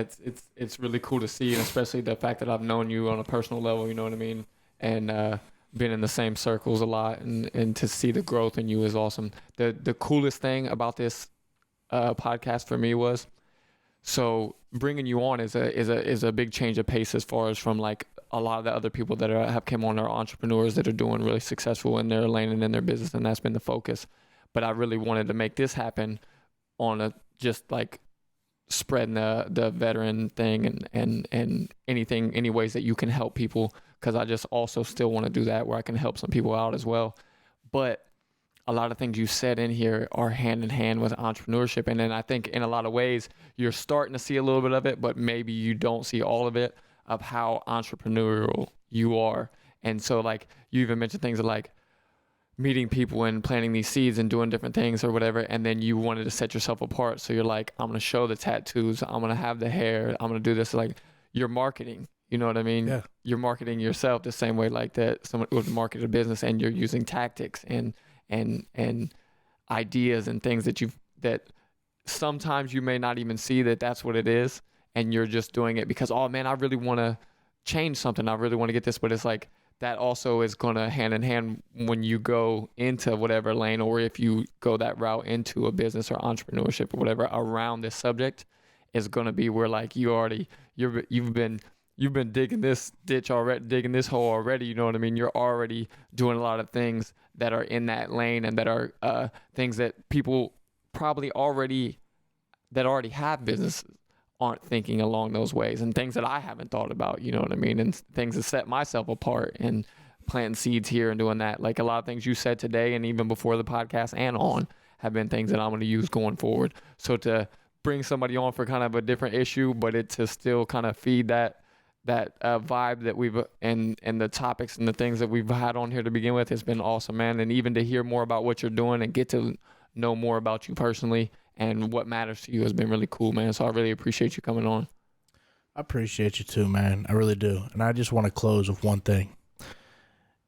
It's really cool to see, and especially the fact that I've known you on a personal level, you know what I mean? And been in the same circles a lot, and to see the growth in you is awesome. The coolest thing about this podcast for me was, so bringing you on is a big change of pace as far as from like a lot of the other people that have come on are entrepreneurs that are doing really successful in their lane and in their business, and that's been the focus. But I really wanted to make this happen on a just like spreading the veteran thing and anything, any ways that you can help people, because I just also still want to do that where I can help some people out as well. But a lot of things you said in here are hand in hand with entrepreneurship, and then I think in a lot of ways you're starting to see a little bit of it, but maybe you don't see all of it, of how entrepreneurial you are. And so like you even mentioned things like meeting people and planting these seeds and doing different things or whatever, and then you wanted to set yourself apart. So you're like, I'm going to show the tattoos, I'm going to have the hair, I'm going to do this. Like, you're marketing, you know what I mean? Yeah. You're marketing yourself the same way like that someone would market a business, and you're using tactics and ideas and things that sometimes you may not even see that that's what it is, and you're just doing it because, oh man, I really want to change something, I really want to get this. But it's like that also is going to hand in hand when you go into whatever lane, or if you go that route into a business or entrepreneurship or whatever around this subject, is going to be where like you've been digging this ditch already, digging this hole already, you know what I mean? You're already doing a lot of things that are in that lane, and that are things that people probably already have businesses aren't thinking along those ways, and things that I haven't thought about, you know what I mean? And things that set myself apart, and planting seeds here and doing that. Like a lot of things you said today and even before the podcast and on have been things that I'm going to use going forward. So to bring somebody on for kind of a different issue, but it to still kind of feed that vibe that we've and the topics and the things that we've had on here to begin with has been awesome, man. And even to hear more about what you're doing and get to know more about you personally and what matters to you has been really cool, man. So I really appreciate you coming on. I appreciate you too, man. I really do. And I just want to close with one thing,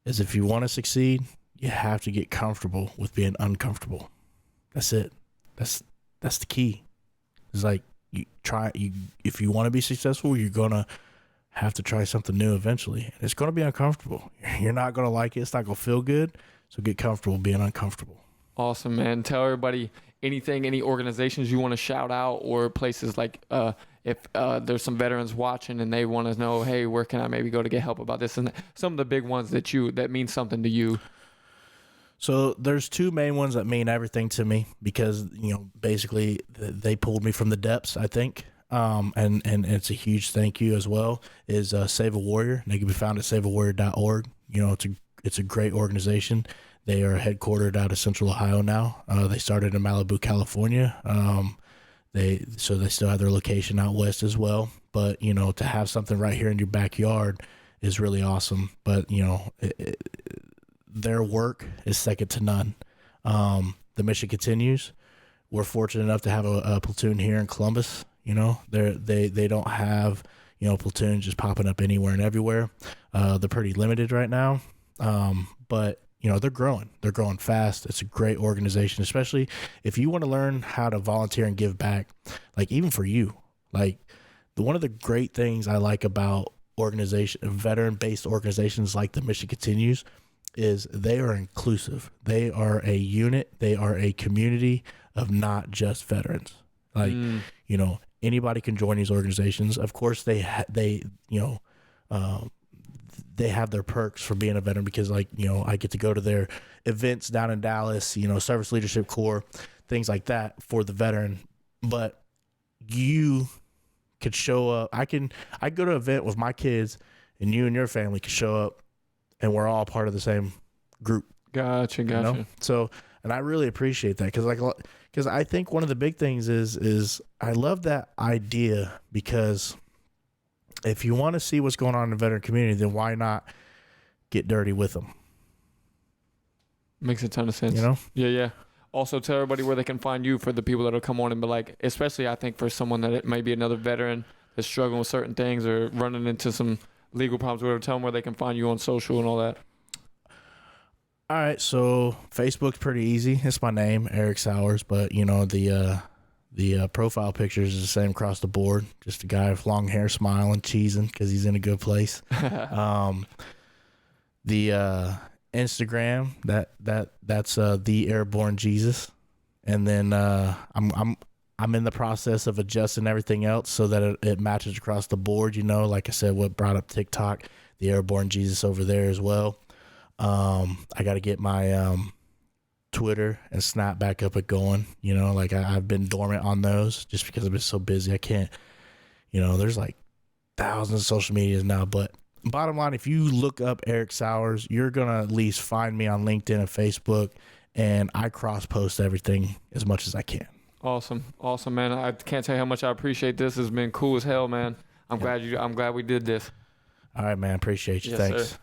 is if you want to succeed, you have to get comfortable with being uncomfortable. That's it. that's the key. It's like if you want to be successful, you're going to have to try something new eventually. And it's going to be uncomfortable. You're not going to like it. It's not going to feel good. So get comfortable being uncomfortable. Awesome, man. Tell everybody any organizations you want to shout out, or places like if there's some veterans watching and they want to know, hey, where can I maybe go to get help about this and that? Some of the big ones that mean something to you. So there's two main ones that mean everything to me because, basically they pulled me from the depths, I think. And it's a huge thank you as well, is Save a Warrior. They can be found at saveawarrior.org. It's a great organization. They are headquartered out of Central Ohio now. They started in Malibu, California. They still have their location out west as well. But, to have something right here in your backyard is really awesome. But, their work is second to none. The mission continues. We're fortunate enough to have a platoon here in Columbus. They don't have, platoons just popping up anywhere and everywhere. They're pretty limited right now. But they're growing. They're growing fast. It's a great organization, especially if you want to learn how to volunteer and give back, like even for you. Like one of the great things I like about veteran-based organizations like the Mission Continues is they are inclusive. They are a unit. They are a community of not just veterans. Like, anybody can join these organizations. Of course, they have their perks for being a veteran because, I get to go to their events down in Dallas, Service Leadership Corps, things like that for the veteran. But you could show up. I go to an event with my kids, and you and your family could show up, and we're all part of the same group. Gotcha. So, and I really appreciate that because I think one of the big things is I love that idea because if you want to see what's going on in the veteran community, then why not get dirty with them? Makes a ton of sense. Yeah. Also, tell everybody where they can find you for the people that'll come on and be like, especially I think for someone that it might be another veteran that's struggling with certain things or running into some legal problems or whatever. Tell them where they can find you on social and all that. All right, so Facebook's pretty easy. It's my name, Eric Sowers, but the profile pictures is the same across the board. Just a guy with long hair, smiling, cheesing because he's in a good place. The Instagram that's the Airborne Jesus, and then I'm in the process of adjusting everything else so that it matches across the board. Like I said, what brought up TikTok, the Airborne Jesus over there as well. I got to get my Twitter and Snap back up and going. I've been dormant on those just because I've been so busy. I can't, there's like thousands of social medias now. But bottom line, if you look up Eric Sowers, you're going to at least find me on LinkedIn and Facebook, and I cross-post everything as much as I can. Awesome, man. I can't tell you how much I appreciate this. It's been cool as hell, man. I'm glad we did this. All right, man. Appreciate you. Yes, Thanks. Sir.